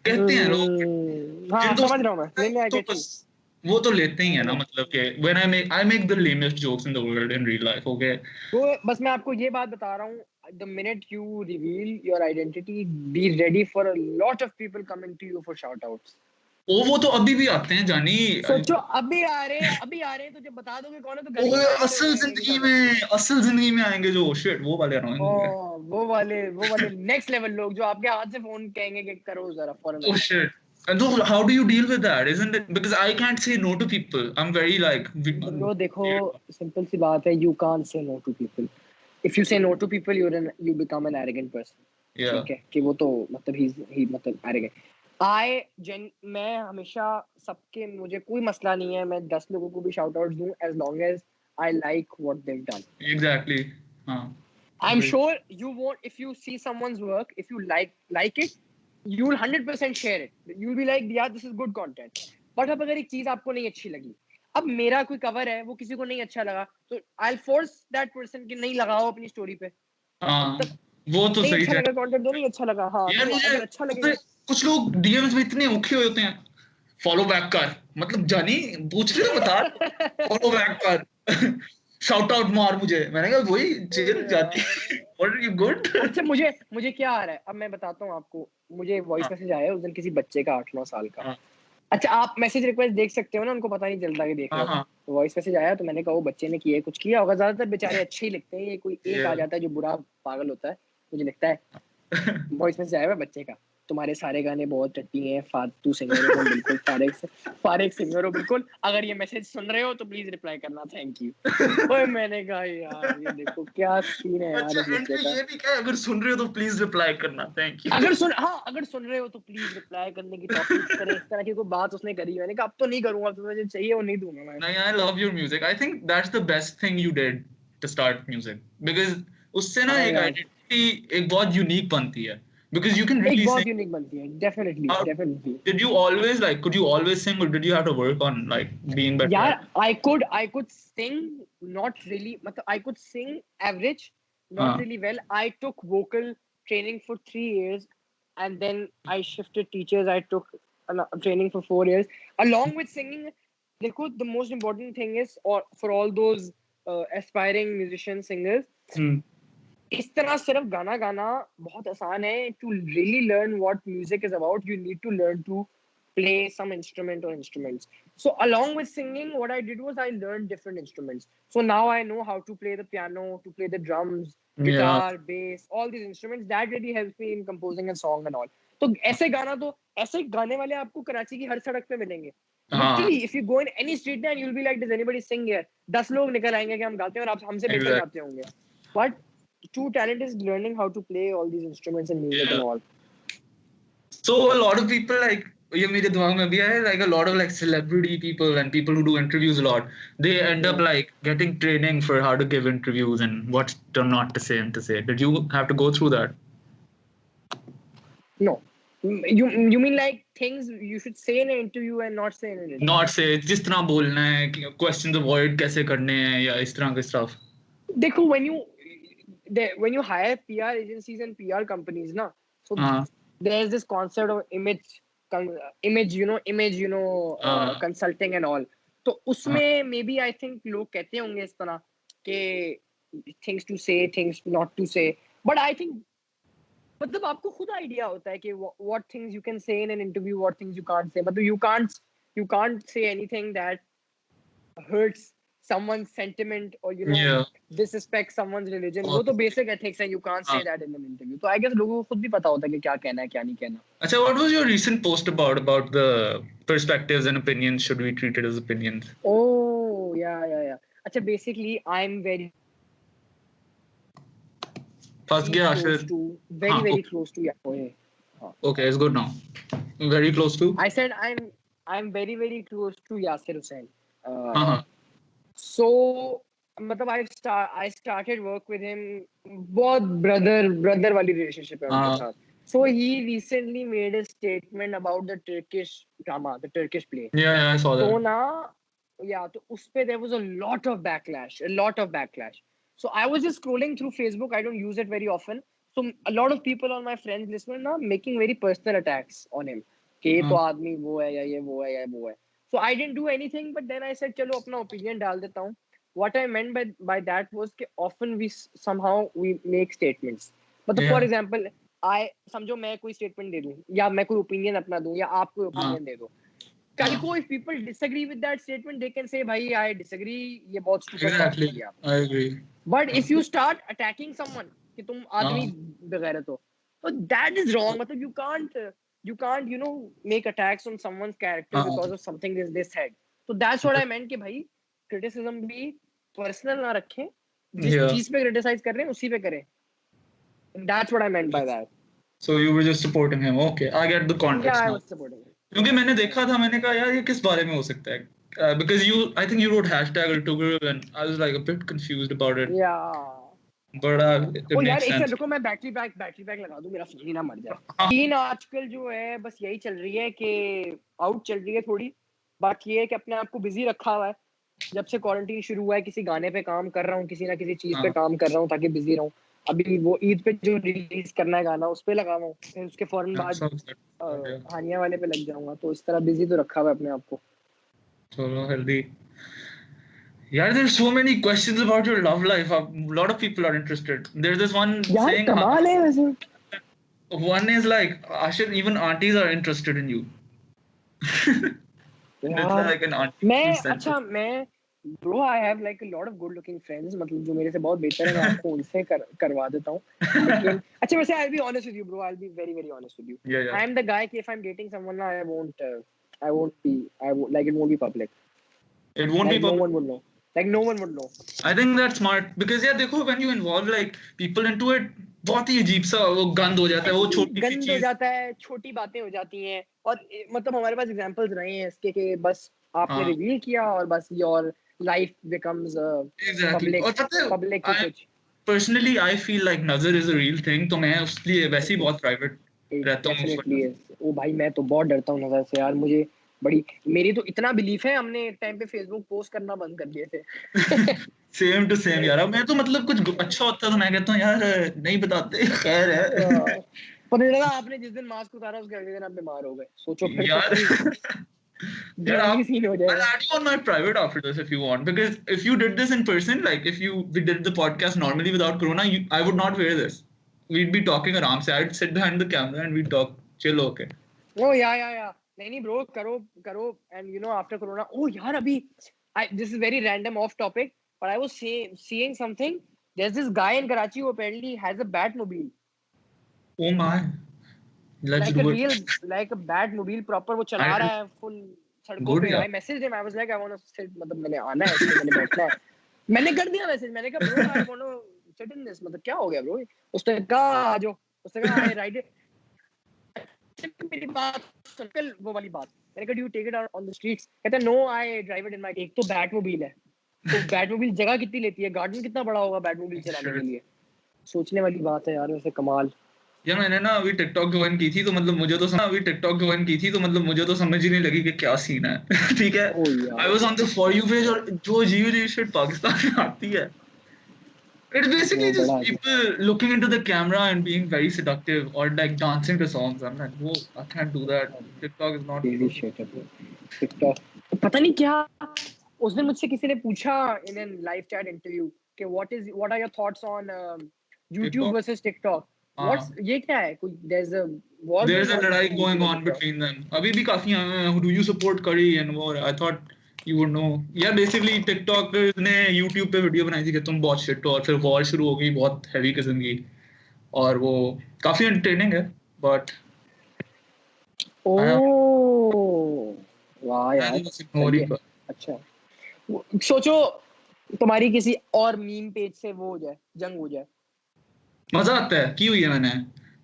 कहते हैं लोग. हाँ, जिन समझ रहा हूँ मैं. नहीं, I तो get you. बस वो तो लेते ही है ना, मतलब कि when I make the lamest jokes in the world in real life. Okay. तो बस मैं आपको ये बात बता रहा हूँ, the minute you reveal your identity, be ready for a lot of people coming to you for shout outs. वो तो अभी भी आते हैं जानी. सोचो, अभी आ रहे हैं, तो जब बता दोगे कौन है तो घर के ओए, सामने खड़े हो असल जाएंगे कि जिंदगी में आएंगे जो शिट, वो वाले annoying हो गए. वो वाले नेक्स्ट लेवल लोग जो आपके हाथ से फोन कहेंगे कि करो जरा फौरन Oh आओ. shit. And so how do you deal with that? Isn't it? Because I can't say no to people. I'm very like. Bro देखो, सिंपल सी बात है, you can't say no to people. If you say no to people, you become an arrogant person. Yeah. ठीक है कि वो तो मतलब he मतलब arrogant. मैं हमेशा सबके, मुझे कोई मसला नहीं है, मैं 10 लोगों को भी शाउट आउट दूं as long as I like what they've done. Exactly. हाँ. I'm sure you won't, if you see someone's work, if you like it, you will 100% share it. You'll be like, yeah, this is good content. But अब अगर एक चीज आपको नहीं अच्छी लगी, अब मेरा कोई कवर है, वो किसी को नहीं अच्छा लगा, तो I'll force that person कि नहीं लगाओ अपनी स्टोरी पे. हाँ, वो तो नहीं सही अच्छा है. लगा कंटेंट तो नहीं अच्छा लगा. हाँ, यार तो मुझे अगर अच्छा लगेगा. कुछ लोग डीएम्स में इतने औखे होते हैं. फॉलो बैक कर, मतलब जानी पूछ रहे हो बता. फॉलो बैक कर. शाउट आउट मार मुझे. मैंने कहा वही जेल जाती. What are you good? अच्छा, मुझे क्या आ रहा है अब, मैं बताता हूँ आपको. मुझे वॉइस मैसेज आया उस दिन किसी बच्चे का 8-9 साल का. हाँ. अच्छा, आप मैसेज रिक्वेस्ट देख सकते हो ना, उनको पता नहीं चलता कि देख रहे हो. हाँ. वॉइस मैसेज आया तो मैंने कहा वो बच्चे ने कुछ किया होगा. ज्यादातर बेचारे अच्छे ही लिखते हैं, ये कोई एक आ जाता है जो बुरा पागल होता है. मुझे लगता है वॉइस मैसेज आया हुआ बच्चे का, तुम्हारे सारे गाने बहुत टट्टी हैं, फालतू सिंगर हो तुम, बिल्कुल फारिग सिंगर हो बिल्कुल, अगर ये मैसेज सुन रहे हो तो प्लीज रिप्लाई करना, थैंक यू। ओए मैंने कहा यार ये देखो क्या सीन है यार अच्छा, इस एंड बच्चे में का। ये भी क्या है, अगर सुन रहे हो तो प्लीज रिप्लाई करना, थैंक यू। अगर सुन रहे हो तो प्लीज रिप्लाई करने की तौफीक करें, इस तरह की कोई बात उसने करी। मैंने कहा अब तो नहीं करूंगा, तो मुझे चाहिए वो नहीं दूंगा मैं। नहीं, I love your music. I think that's the best thing you did to start music because उससे ना हाँ एक यार, आइडेंटिटी एक बहुत यूनिक बनती है, because you can एक really बहुत sing. यूनिक बनती है, definitely Or definitely. did you always like, could you always sing or did you have to work on like being better यार at it? I could sing, not really, मतलब I could sing average, not हाँ, really well. I took vocal training for 3 years, and then I shifted teachers. I took training for 4 years along with singing. देखो, the most important thing is, or for all those aspiring musicians, singers, hmm. इस तरह सिर्फ गाना गाना बहुत आसान है। To really learn what music is about, you need to learn to play some instrument or instruments. So along with singing, what I did was I learned different instruments. So now I know how to play the piano, to play the drums, Yeah, guitar, bass, all these instruments. That really helps me in composing a song and all. तो ऐसे गाने वाले आपको कराची की हर सड़क पे मिलेंगे। हाँ, Literally, if you go in any street and you'll be like, does anybody sing here? 10 लोग निकल आएंगे कि हम गाते हैं, और आप हमसे बेहतर exactly. गाते होंगे। But true talent is learning how to play all these instruments and music Yeah. and all. So a lot of people like, ये मेरे दिमाग में भी है, like a lot of like celebrity people and people who do interviews a lot, they end up Yeah. like getting training for how to give interviews and what not to say and to say. Did you have to go through that? No. You mean like things you should say in an interview and not say in an interview? Not say जिस तरह बोलना है, questions avoid कैसे करने हैं या इस तरह के stuff. देखो, when you hire PR agencies and PR companies, na, so हाँ, there's this concept of हाँ, consulting and all. तो हाँ, उसमें maybe I think लोग कहते होंगे इस तरह कि things to say, things not to say. But I think, मतलब आपको खुद आइडिया होता है कि what things you can say in an interview, what things you can't say. मतलब you can't say anything that hurts someone's sentiment, or yeah. disrespect someone's religion. वो तो Obviously. basic ethics है, you can't हाँ. say that in an interview. तो I guess लोगों को खुद भी पता होता है कि क्या कहना है क्या नहीं कहना। अच्छा, what was your recent post about the perspectives and opinions should be treated as opinions? Oh yeah. अच्छा, basically I'm very फंस गया close आशिर. to, हाँ, very close to Yahweh. okay, it's good now. Very close to. I said I'm very close to Yasir Hussain. हाँ, हाँ, So मतलब I started work with him, बहुत brother वाली relationship है उनके हाँ. साथ. So he recently made a statement about the Turkish drama, the Turkish play. Yeah, I saw तो that. ना, तो उस पे there was a lot of backlash. So I was just scrolling through Facebook. I don't use it very often. So a lot of people on my friends list were now making very personal attacks on him. कि ये तो हाँ, आदमी वो है, या ये वो है, या वो है. So I didn't do anything, but then I said चलो अपना opinion डाल देता हूँ. What I meant by that was कि often somehow we make statements. मतलब for yeah, example, समझो मैं कोई statement दे दूँ, या मैं कोई opinion अपना दूँ, या आप कोई हाँ, opinion दे दो. कल हाँ. को if people disagree with that statement, they can say भाई I disagree, ये बहुत stupid बात Exactly, बोली आपने. I agree. But हाँ, if you start attacking someone कि तुम आदमी हाँ, बगैरत हो, तो that is wrong. मतलब you can't make attacks on someone's character हाँ. because of something they said. So that's what I meant कि भाई criticism भी personal ना रखें, जिस Yeah. चीज पे criticize कर रहे हैं उसी पे करें. That's what I meant by that. So you were just supporting him. Okay, I get the Yeah, context I now. was supporting it. क्योंकि मैंने देखा था, मैंने कहा यार ये किस बारे में हो सकता है? Because I think you wrote hashtag Altuguru and I was like a bit confused about it. Yeah. But it ओ यार makes एक सेकंड sense. रुको, मैं बैटरी बैक लगा दूं, मेरा फोन ही ना मर जाए. हाँ, तीन आजकल जो है बस यही चल रही है कि आउट चल रही है थोड़ी. बाकी ये है कि अपने आप को बिजी रखा हुआ है. जब से क्वारंटीन शुरू हुआ है किसी गाने पे काम कर रहा हूँ, किसी ना किसी चीज पे हाँ. काम कर रहा हूँ ताकि बिजी रहूँ. अभी वो ईद पे जो रिलीज करना है गाना, उस पे लगा हुआ हूँ. फिर उसके फौरन बाद Sounds good. Yeah. हानिया वाले पे लग जाऊंगा. तो इस तरह बिजी तो रखा हुआ है अपने आप को. So healthy. Yeah, there's so many questions about your love life. A lot of people are interested. There's this one यार saying, कमाल है वैसे. one is like, Ashir, even aunties are interested in you. It's यार like an auntie sense. मैं Bro, I have like a lot of good looking friends, मतलब जो मेरे से बहुत बेहतर है, मैं आपको उनसे करवा देता हूँ. लेकिन अच्छा, वैसे I'll be honest with you, bro. I'll be very very honest with you. Yeah. I'm the guy कि if I'm dating someone, I won't like, it won't be public. It won't be Like no public. one would know. Like no one would know. I think that's smart because यार देखो when you involve like people into it, बहुत ही अजीब सा वो गंद हो जाता है, वो छोटी सी गंद हो चीज. जाता है, छोटी बातें हो जाती हैं. और मतलब हमारे पास एग्जांपल्स रहे हैं इसके कि बस आपने हाँ रिवील किया और बस योर लाइफ बिकम्स exactly. और पता है पब्लिक की I कुछ. personally I feel like नजर is a real thing, तो मैं उसलिए वैसे ही It is. बहुत private It रहता हूँ उस definitely वजह is. ओ भाई, मैं तो बहुत डरता हूँ नजर से यार. मुझे बड़ी, मेरी तो इतना बिलीफ है, हमने एक टाइम पे फेसबुक पोस्ट करना बंद कर दिए थे. से. सेम टू सेम यार. अब मैं तो मतलब कुछ अच्छा होता है तो मैं कहता हूँ यार नहीं बताते, खैर है. पता चला आपने जिस दिन मास्क उतारा उसके अगले दिन आप बीमार हो गए. सोचो फिर तो यार भाई यार दिमागी आप सीन हो I'll जाएगा. add you on my private after this if you want, because if you did this in person, like if we did the podcast normally without corona, I would not wear this. We'd be talking around se. I'd sit behind the camera and we'd talk chill. Okay. ओ या नहीं bro, करो करो. And you know after corona, oh यार अभी, this is very random of topic, but I was seeing something. There's this guy in Karachi who apparently has a Batmobile. Oh my. Let's Like a do real, it. like a Batmobile proper, वो चला I रहा है full सड़कों good पे. यार. I messaged him, I was like I want to sit, मतलब मैंने आना है इसमें, मैंने बैठना है. मैंने कर दिया मैसेज, मैंने कहा bro I want to sit in this. मतलब क्या हो गया ब्रो. उसने कहा आ जाओ. उसने कहा आई राइड इट. मेरी बात सुन, कल वो वाली बात, मैंने कहा do you take it on the streets. कहता है no I drive it in my. एक तो बैटमोबाइल है, तो बैटमोबाइल जगह कितनी लेती है, गार्डन कितना बड़ा होगा बैटमोबाइल चलाने के लिए. सोचने वाली बात है यार, वैसे कमाल. यार मैंने ना अभी टिकटॉक ज्वाइन की थी तो मतलब मुझे तो समझ ही नहीं लगी कि क्या सीन है. ठीक है. ओ आई यार was on the for you page और जो अजीब शिट पाकिस्तान में आती है. It's basically वो बड़ा just है. people looking into the camera and being very seductive or like dancing to songs. I'm like, whoa, I can't do that. TikTok is not crazy for me. Shit है TikTok. पता नहीं क्या, उस दिन मुझसे किसी ने पूछा in an live chat interview कि what are your thoughts on YouTube TikTok, versus TikTok. uh, what's ये क्या है, कोई there is a war there's going a on ladai between going YouTube and on TikTok. between them. अभी भी काफी आए हैं, do you support Curry and war? I thought you would know. Yeah, basically TikTok ने YouTube पे video बनाई थी कि तुम बहुत shit हो और फिर वॉर शुरू हो गई बहुत हैवी किस्म की और वो काफी entertaining है but I ओह वाह मैं यार, तो बस ignore सही ही है. कर. अच्छा, सोचो तुम्हारी किसी और मीम पेज से वो हो जाए, जंग हो जाए. मजा आता है की हुई है मैंने.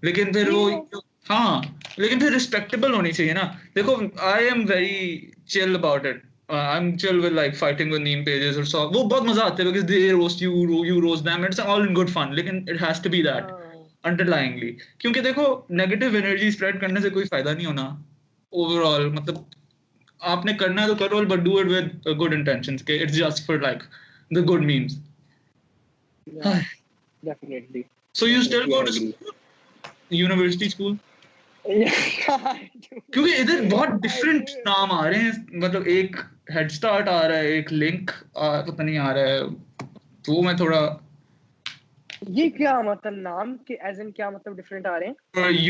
लेकिन फिर वो ये हाँ लेकिन फिर रिस्पेक्टेबल होनी चाहिए ना. देखो I am very chill about it. I am chill with like fighting with meme pages और सो वो बहुत मजा आता है because they roast you roast them. It's all in good fun लेकिन it has to be that underlyingly. क्योंकि देखो negative energy spread करने से कोई फायदा नहीं होना ओवरऑल. मतलब आपने करना है तो करो but do it with good intentions के it's just for like the good memes. Definitely so you still definitely go I too agree. University school? क्योंकि इधर बहुत डिफरेंट नाम आ रहे हैं. मतलब एक हेड स्टार्ट आ रहा है, एक लिंक पता नहीं आ रहा है. तो मैं थोड़ा ये क्या मतलब नाम के एज इन क्या मतलब डिफरेंट आ रहे हैं.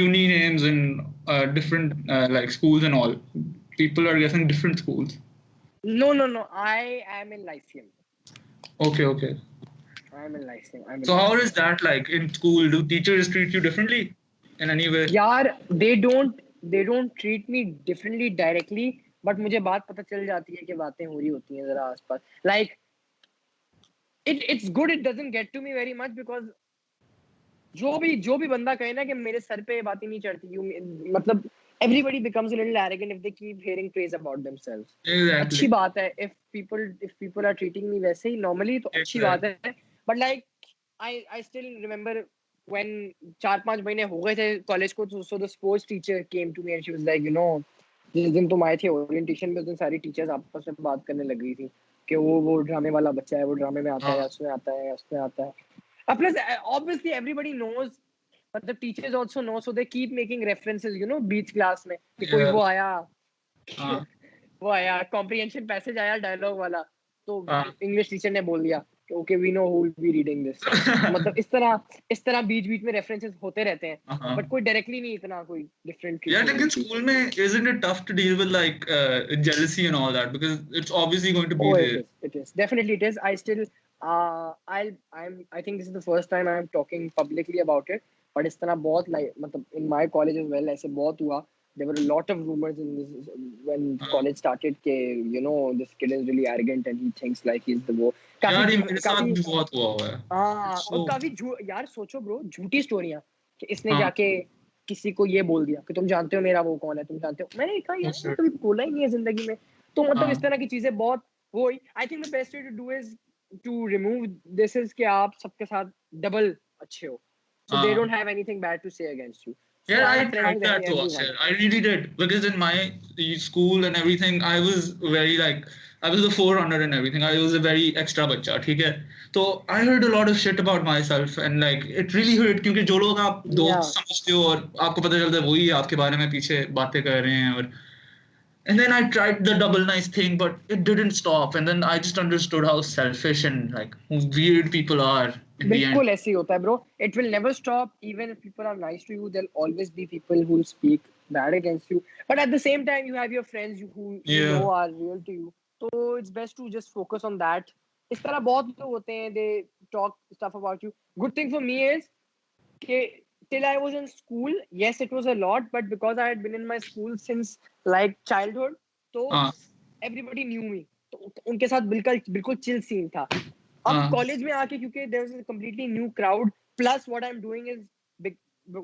uni names and different like schools and all. People are guessing different schools. No, I am in Lyceum. Okay. I'm in Lyceum. So how is that like in school? Do teachers treat you differently in any way? यार they don't treat me differently directly, but मुझे बात पता चल जाती है कि बातें हो रही होती हैं जरा आसपास. Like it's good, it doesn't get to me very much because जो भी बंदा कहे ना कि मेरे सर पे बातें नहीं चढ़ती, मतलब everybody becomes a little arrogant if they keep hearing praise about themselves. अच्छी Exactly. बात है if people are treating me वैसे ही normally, तो अच्छी बात है. But like I still remember when 4-5 महीने हो गए थे कॉलेज को, so the sports teacher came to me and she was like, you know, जिस दिन तुम आए थे ओरिएंटेशन में, उस दिन सारी टीचर्स आपस में बात करने लग गई थी कि वो ड्रामे वाला बच्चा है, वो ड्रामे में आता है, उसमें आता है. Plus obviously everybody knows, but the teachers also know, so they keep making references, you know, beach class में कि कोई Yeah. वो आया comprehension passage आया डायलॉग वाला, तो इंग्लिश टीचर ने बोल दिया okay, we know who will be reading this. मतलब इस तरह बीच-बीच में references होते रहते हैं, हाँ but कोई directly नहीं इतना कोई different यार, treatment लेकिन होती. स्कूल में isn't it tough to deal with like jealousy and all that, because it's obviously going to be Oh, there. it is. Definitely it is. I still, I think this is the first time I'm talking publicly about it. But इस तरह बहुत like, मतलब in my college as well, ऐसे बहुत हुआ. There were a lot of rumors in this when हाँ college started के, you know, this kid is really arrogant and he thinks like he's the वो. यार, ये काफी मेरे साथ काफी भी बहुत हुआ हुआ है. हाँ, और So काफी यार सोचो ब्रो, झूठी स्टोरियां कि इसने हाँ, जाके किसी को ये बोल दिया कि तुम जानते हो मेरा वो कौन है, तुम जानते हो. मैंने कहा oh यार मैंने shit. कभी बोला ही नहीं है जिंदगी में. तो मतलब इस हाँ तरह की चीजें बहुत हुई. I think the best way to do is to remove this is कि आप सबके साथ डबल अच्छे हो, so they हाँ don't have anything bad to say against you. So yeah, I I am friends tried with that to us. everyone. Yeah, I really did, because in my school and everything, I was very like, I was the forerunner and everything. I was a very extra बच्चा, ठीक है. तो I heard a lot of shit about myself, and like it really hurt, क्योंकि जो लोग आप Yeah, दोस्त समझते हो और आपको पता चलता है वही आपके बारे में पीछे बातें कर रहे हैं. और and then I tried the double nice thing, but it didn't stop. And then I just understood how selfish and like how weird people are in the end. बिल्कुल ऐसे ही होता है bro. It will never stop. Even if people are nice to you, there always be people who speak bad against you, but at the same time you have your friends who you know Yeah. Are real to you. तो it's best to just focus on that. इस तरह बहुत लोग होते हैं, they talk stuff about you. Good thing for me is कि till I was in school, yes, it was a lot, but because I had been in my school since like childhood, तो Uh, everybody knew me. तो उनके साथ बिल्कुल बिल्कुल chill scene था. अब uh, college में आके क्योंकि there is a completely new crowd, plus what I am doing is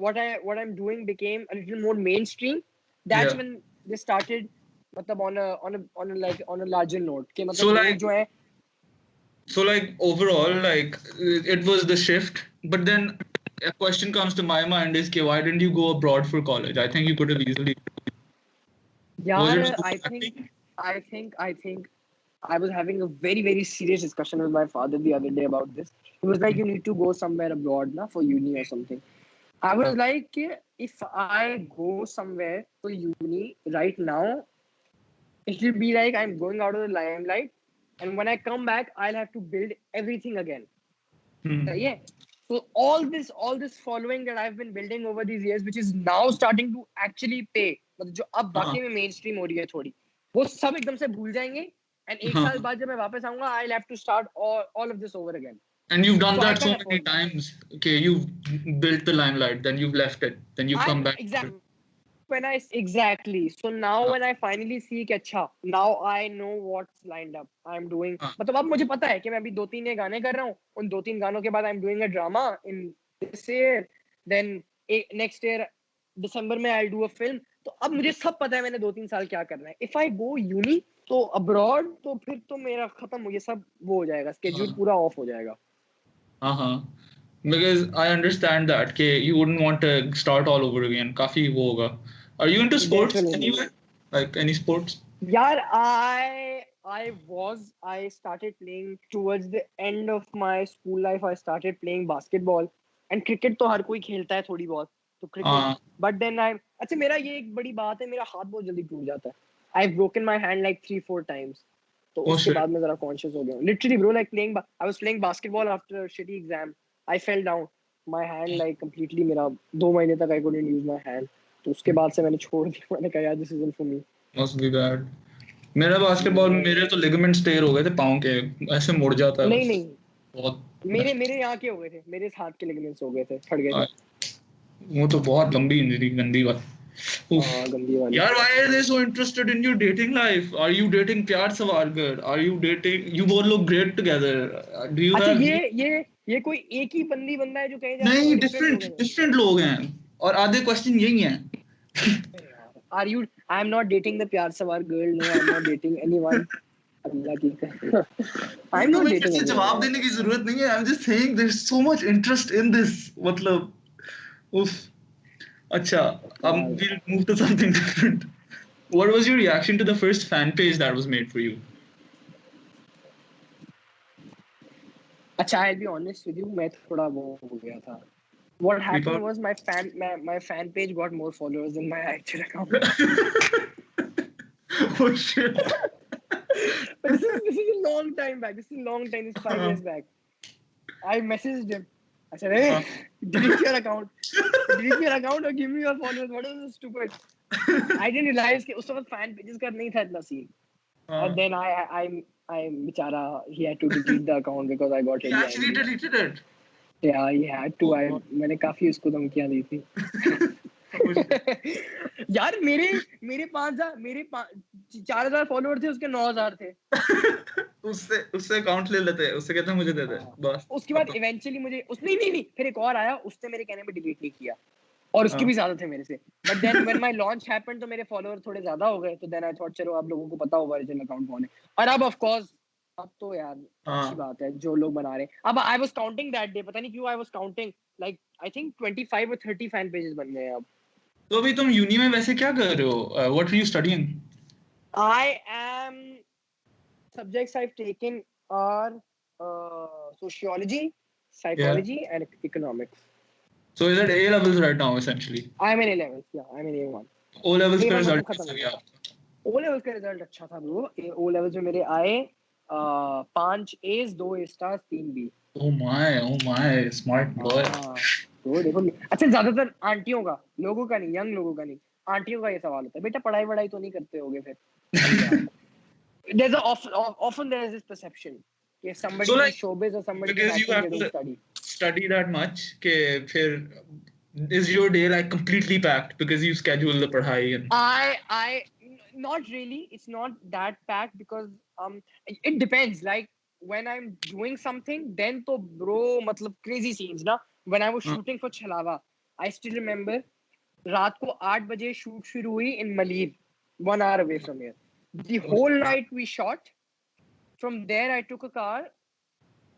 what I'm doing became a little more mainstream. That's yeah. when they started मतलब on a larger note कि So मतलब लोग like, जो है. overall, like it was the shift. But then a question comes to my mind is, why didn't you go abroad for college? I think you could have easily. Was यार it because I of think acting? I think I was having a very, very serious discussion with my father the other day about this. He was like, you need to go somewhere abroad na, for uni or something. I was like, if I go somewhere for uni right now, it will be like I'm going out of the limelight. And when I come back, I'll have to build everything again. Hmm. Yeah. So all this following that I've been building over these years, which is now starting to actually pay, मतलब जो अब Uh, वाकई में main stream हो रही है थोड़ी, वो सब एकदम से भूल जाएंगे. एंड एक साल uh. बाद जब मैं वापस आऊंगा, I have to start all of this over again. And you've done So I that so can't many afford that. times. Okay, you've built the limelight, then you've left it, then you've come I back to it. exactly when I exactly so now Uh, when I finally see कि अच्छा now I know what's lined up. I'm doing uh, मतलब अब मुझे पता है कि मैं अभी 2-3 ये गाने कर रहा हूँ. उन 2-3 गानों के बाद I'm doing a drama in this year. Then next year दिसंबर में I'll do a film. तो अब मुझे सब पता है मैंने 2-3 साल क्या करना है. If I go uni तो abroad तो फिर तो मेरा खत्म हो, ये सब वो हो जाएगा, uh, schedule पूरा off हो जाएगा. uh-huh. Because I understand that okay, you wouldn't want to start all over again. काफी वो होगा. Are you into sports Definitely. anyway? Like any sports? Yeah, I started playing towards the end of my school life. I started playing basketball and cricket तो हर कोई खेलता है थोड़ी बहुत, तो cricket. Uh, But then I अच्छा मेरा ये एक बड़ी बात है, मेरा हाथ बहुत जल्दी टूट जाता है. I've broken my hand like 3-4 times. तो oh उसके shit. बाद मैं जरा conscious हो गया हूँ. Literally bro, like I was playing basketball after a shitty exam. I fell down. My hand like completely मेरा 2 महीने तक I couldn't use my hand. तो उसके बाद से मैंने छोड़ दिया. मैंने कहा यार this isn't for me. Must be bad. मेरा बास्केटबॉल में मेरे तो लिगामेंट्स टेयर हो गए थे पाँव के. ऐसे मुड़ जाता है नहीं बस. नहीं, बहुत. मेरे मेरे यहाँ के हो गए थे, मेरे हाथ के लिगामेंट्स हो गए थे, फट गए थे. वो तो बहुत लंबी इंजरी, गंदी बात. Oof. हाँ गंदी वाली. यार, why are they so interested in your dating life? Are you dating प्यार सवारकर? Are you dating? You both look great together. Do you अच्छा have? ये कोई एक ही बंदा है जो कहीं जा रहा है, नहीं, कोई डिफरेंट लोग डिफरेंट हैं. डिफरेंट लोग हैं. और आधे क्वेश्चन यही हैं. Are you I am not dating the प्यार सवार girl. No, I am not dating anyone. Allah की आई एम नॉट तुम्हें फिर डेटिंग से एनीवन जवाब यार. देने की जरूरत नहीं है. I am just saying there is so much interest in this. मतलब उफ. अच्छा, यार we'll move to something different. What was your reaction to the first fan page that was made for you? अच्छा, I will be honest with you, मैं थोड़ा वो हो गया था. What happened People. was my fan page got more followers than my actual account. Oh shit. But this is a long time back. This is a long time. This is 5 years back. I messaged him. I said, hey, delete your account. Delete your account or give me your followers. What is this stupid? I didn't realize कि उस वक्त fan pages का नहीं था इतना scene. And then I बेचारा, he had to delete the account because I got He really actually angry. deleted it. Yeah, he had to. Oh, मैंने काफी उसको धमकियां दी थी. यार मेरे 4,000 फॉलोअर थे, उसके 9,000 थे. उससे अकाउंट ले लेते, उससे कहते मुझे दे दे बस. उसके बाद इवेंचुअली मुझे नहीं फिर एक और आया, उसने मेरे कहने पे डिलीट नहीं किया और उसके भी ज्यादा थे मेरे से. But then when my launch happened तो मेरे फॉलोअर थोड़े ज्यादा हो गए, तो देन आई थॉट चलो आप लोगों को पता होगा ओरिजिनल अकाउंट कौन है. और अब ऑफ कोर्स अब तो यार अच्छी बात है जो लोग बना रहे हैं. अब I was counting that day, पता नहीं क्यों I was counting like I think 25 और 30 फैन पेजेस बन गए अब. तो अभी तुम यूनी में वैसे क्या कर रहे हो? What are you studying? I am subjects I've taken are sociology, psychology, and economics. So is it A levels right now essentially? I'm in A levels. Yeah, I'm in A1. O levels का A1 result खत्म कैसा हो गया गया. आपका? O levels का result अच्छा था ब्रो. O levels में मेरे आए 5 A's 2 A stars 3 B. Oh my smart boy. तो देखो अच्छा, ज्यादातर आंटियों का, लोगों का नहीं, यंग लोगों का नहीं, आंटियों का ये सवाल होता है, बेटा पढ़ाई वढ़ाई तो नहीं करते होगे फिर. There's often there is this perception if somebody So like is showbiz or somebody is because you acting, have they don't study. study that much के फिर is your day like completely packed because you schedule the पढ़ाई and I not really, it's not that packed because it depends. Like when I'm doing something, then तो bro मतलब crazy scenes ना. When I was shooting for Chalawa, I still remember रात को 8 बजे shoot शुरू हुई in Maleer, 1 hour away from here. The whole night we shot. From there I took a car,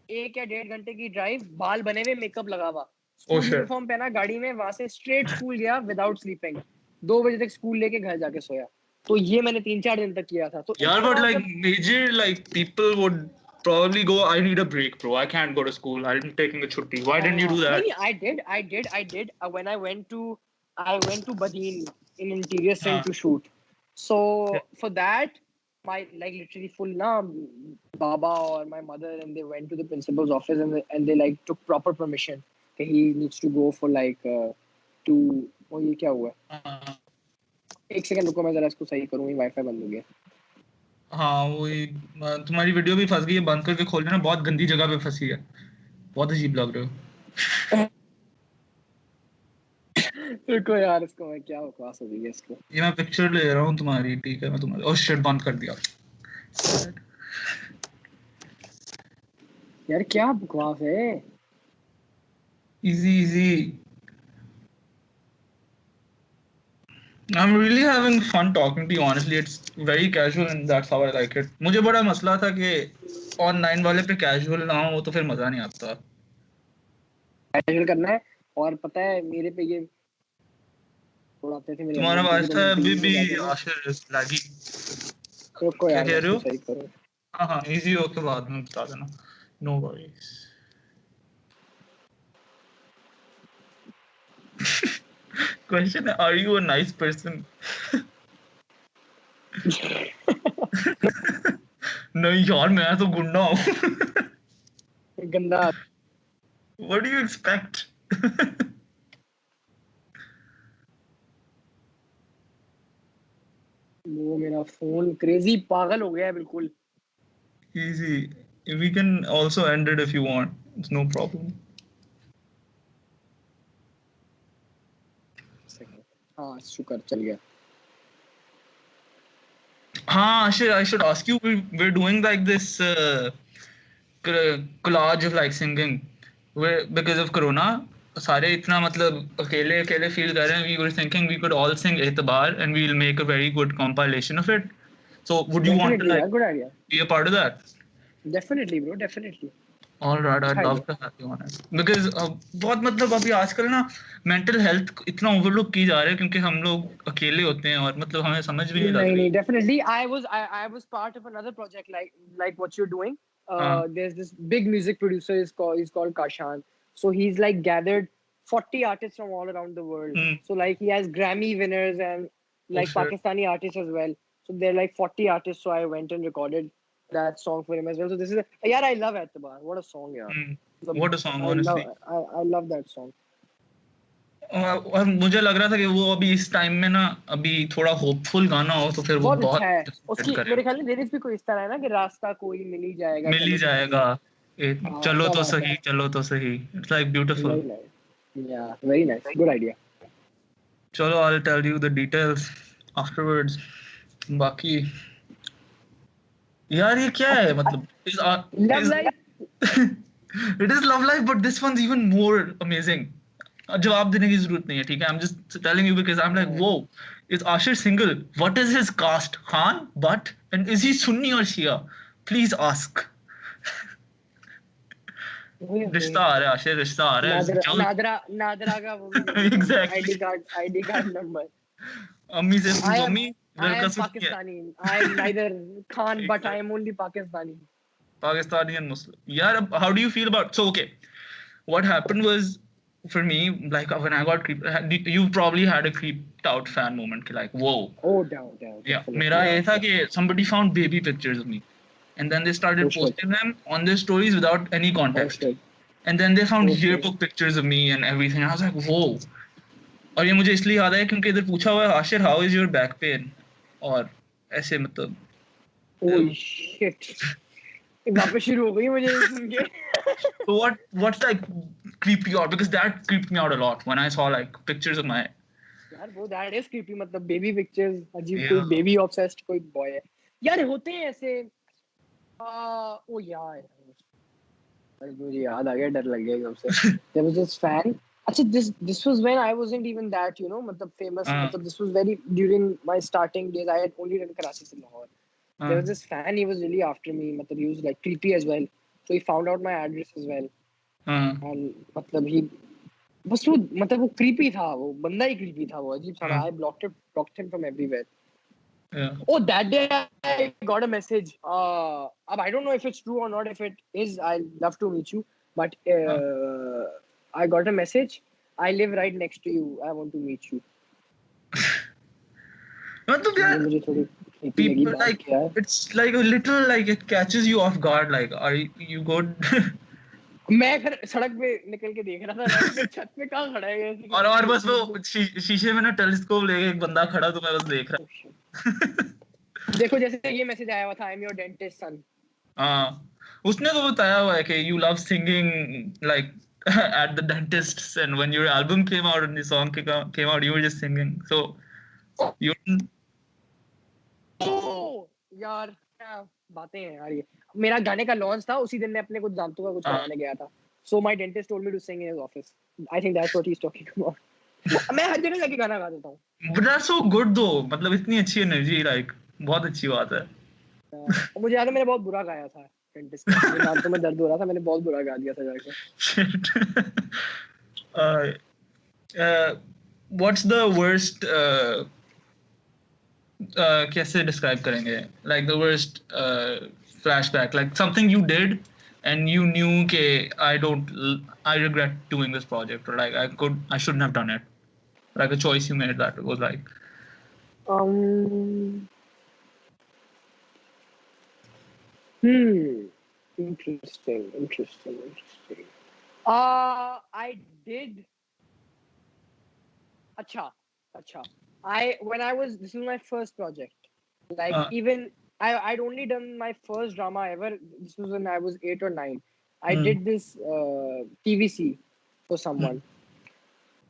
1 या 1.5 घंटे की ड्राइव, बाल बने हुए, मेकअप लगा हुआ, स्कूल यूनिफॉर्म पहना, गाड़ी में, वहां से स्ट्रेट स्कूल गया विदाउट स्लीपिंग. 2 बजे तक स्कूल लेके घर जाके सोया. तो ये मैंने 3-4 दिन तक किया था. तो यार but like major like people would probably go I need a break bro, I can't go to school, I'm taking a छुट्टी. Why didn't you do that? नहीं, I did when I went to Badin in interior Singh to shoot. So for that my like literally full baba or my mother and they went to the principal's office and they like took proper permission that he needs to go for like to वो ये क्या हुआ है? एक second रुको, मैं जरा इसको सही करूँ, ये वाईफाई बंद हो गया. हाँ वही तुम्हारी वीडियो भी फंस गई है, बंद करके खोल लेना, बहुत गंदी जगह पे फंसी है, बहुत अजीब लग रहे हो. रुको यार, इसको मैं क्या बकवास हो गई है इसको. ये मैं पिक्चर ले रहा हूँ तुम्हारी, ठीक है, मैं तुम्हारी ओह शिट बंद कर दिया यार, क्या बकवास है. easy I'm really having fun talking to you honestly, it's very casual and that's how I like it. मुझे बड़ा मसला था कि ऑनलाइन वाले पे कैजुअल ना हो तो फिर मजा नहीं आता. कैजुअल करना है. और पता है मेरे पे ये उड़ाते थे मेरे, तुम्हारा आवाज था अभी भी आशिर लैगी. रुको यार, क्या कह रहे हो? सही करो. हाँ इजी हो के बाद में बता देना, no worries. Question: are you a nice person? नहीं यार, मैं तो गुंडा हूँ. गंदा. What do you expect? वो मेरा फोन क्रेजी पागल हो गया है बिल्कुल. Easy. We can also end it if you want. It's no problem. हाँ शुक्र, चल गया. हाँ, I should ask you. We're doing like this collage of like singing. Because of Corona, सारे इतना मतलब अकेले feel कर रहे हैं. We were thinking we could all sing E'tabar and we'll make a very good compilation of it. So would you want to like good idea. Be a part of that? Definitely bro, definitely. All right, I'd love to have you on it. Because बहुत मतलब अभी आजकल ना mental health इतना overlook की जा रहा है क्योंकि हम लोग अकेले होते हैं और मतलब हमें समझ भी नहीं लग रही. नहीं, definitely. I was part of another project like what you're doing. There's this big music producer he's called Kashan. So he's like gathered 40 artists from all around the world. So like he has Grammy winners and like Pakistani artists as well. So there are like 40 artists. So I went and recorded that song for him as well. So this is I love Etebar. What a song, yeah. What a song, honestly. I love that song. और मुझे लग रहा था कि वो अभी इस time में ना अभी थोड़ा होपफुल गाना हो तो फिर वो बहुत बहुत अच्छा है हिट उसकी। करे, मेरे ख्याल में लिरिक्स भी कोई इस तरह है ना कि रास्ता कोई मिल ही जाएगा, मिल ही चलो तो जाएगा, सही। चलो क्या तो बात है। सही, चलो तो सही, it's like beautiful. Very nice, या वेरी नाइस, गुड आइडिया। चलो I will tell you the details afterwards. बाकी यार ये क्या है, मतलब love is life. it is love life, but this one's even more amazing. जवाब देने की जरूरत नहीं है, ठीक है, I'm just telling you because I'm like, whoa, is Ashir single? What is his caste? Khan, but, and is he Sunni or Shia? Please ask. रिश्ता आ रहा है आशिर, रिश्ता आ रहा है जल्द। नादरा का वो भी मुझे चाहिए, एग्जैक्टली। ID card number. अम्मी से I am मम्मी I लड़का am सुन्नी है। Pakistani. I am neither Khan, but I Exactly. am only Pakistani. Pakistani and Muslim. Yeah, how do you feel about? So okay, what happened was for me, like when I got creeped, you probably had a creeped out fan moment, like whoa. Oh, down, Yeah, definitely. मेरा ये था कि somebody found baby pictures of me, and then they Oh started shit. posting them on their stories without any Oh context, shit. and then they found Okay. yearbook pictures of me and everything. I was like whoa. और ये मुझे इसलिए याद है क्योंकि इधर पूछा हुआ है Ashir how is your back pain, और ऐसे मतलब Oh shit. वापस शुरू हो गई मुझे ये सुन के। so what's like creeped you out, because that creeped me out a lot when I saw like pictures of my यार वो दैट इज क्रीपी, मतलब बेबी पिक्चर्स, अजीब कोई yeah बेबी ऑब्सेस्ड कोई बॉय है यार, होते हैं ऐसे। ओ यार मुझे याद आ गया, डर लग गया एकदम से। There was this fan. अच्छा, this was when I wasn't even that मतलब फेमस, uh, मतलब this was very during my starting days. I had only done Karachi से Lahore. There uh, was this fan, he was really after me, मतलब he was like creepy as well. So he found out my address as well, uh, and मतलब he बस वो, मतलब वो creepy था, वो बंदा ही क्रीपी था, वो अजीब सा था। uh, I blocked him from everywhere. yeah Oh, that day I got a message. I don't know if it's true or not. If it is, I'd love to meet you. But uh, I got a message. I live right next to you. I want to meet you. मतलब ये यार मुझे थोड़ी creepy लगी people बात, like क्या है। it's like a little like it catches you off guard, like are you good? मैं फिर सड़क पे निकल के देख रहा था, मैं छत पे कहाँ खड़ा है ऐसे कि और बस देखूं इसको। वो शीशे में ना टेलीस्कोप लेके एक बंदा खड़ा, तो मैं बस देख Oh, shit. रहा। देखो जैसे ये मैसेज आया हुआ था, आई एम योर डेंटिस्ट सन। हाँ, उसने तो बताया हुआ है कि you love singing like at the dentist, and when your album came out and the song came out, you were just singing. So you ओह यार क्या बातें हैं यार ये। मेरा गाने का लॉन्च था उसी दिन, मैं अपने कुछ दांतों का कुछ uh, करवाने गया था। So my dentist told me to sing in his office. I think that's what he is talking about. मैं हर जगह जाके गाना गा देता हूँ। but that's so good though, मतलब इतनी अच्छी एनर्जी, like बहुत अच्छी बात है। और मुझे याद है मैंने बहुत बुरा गाया था डेंटिस्ट में, मुझे दांतों में दर्द हो रहा था, मैंने बहुत बुरा गा दिया था जाके। Shit. uh, uh, what's the worst कैसे describe करेंगे, like the worst flashback, like something you did and you knew के I regret doing this project, or like I shouldn't have done it, like a choice you made that was like um hmm interesting I did अच्छा अच्छा I when I was this was my first project, like uh, even I'd only done my first drama ever. This was when I was 8 or 9. I mm, did this TVC for mm, someone,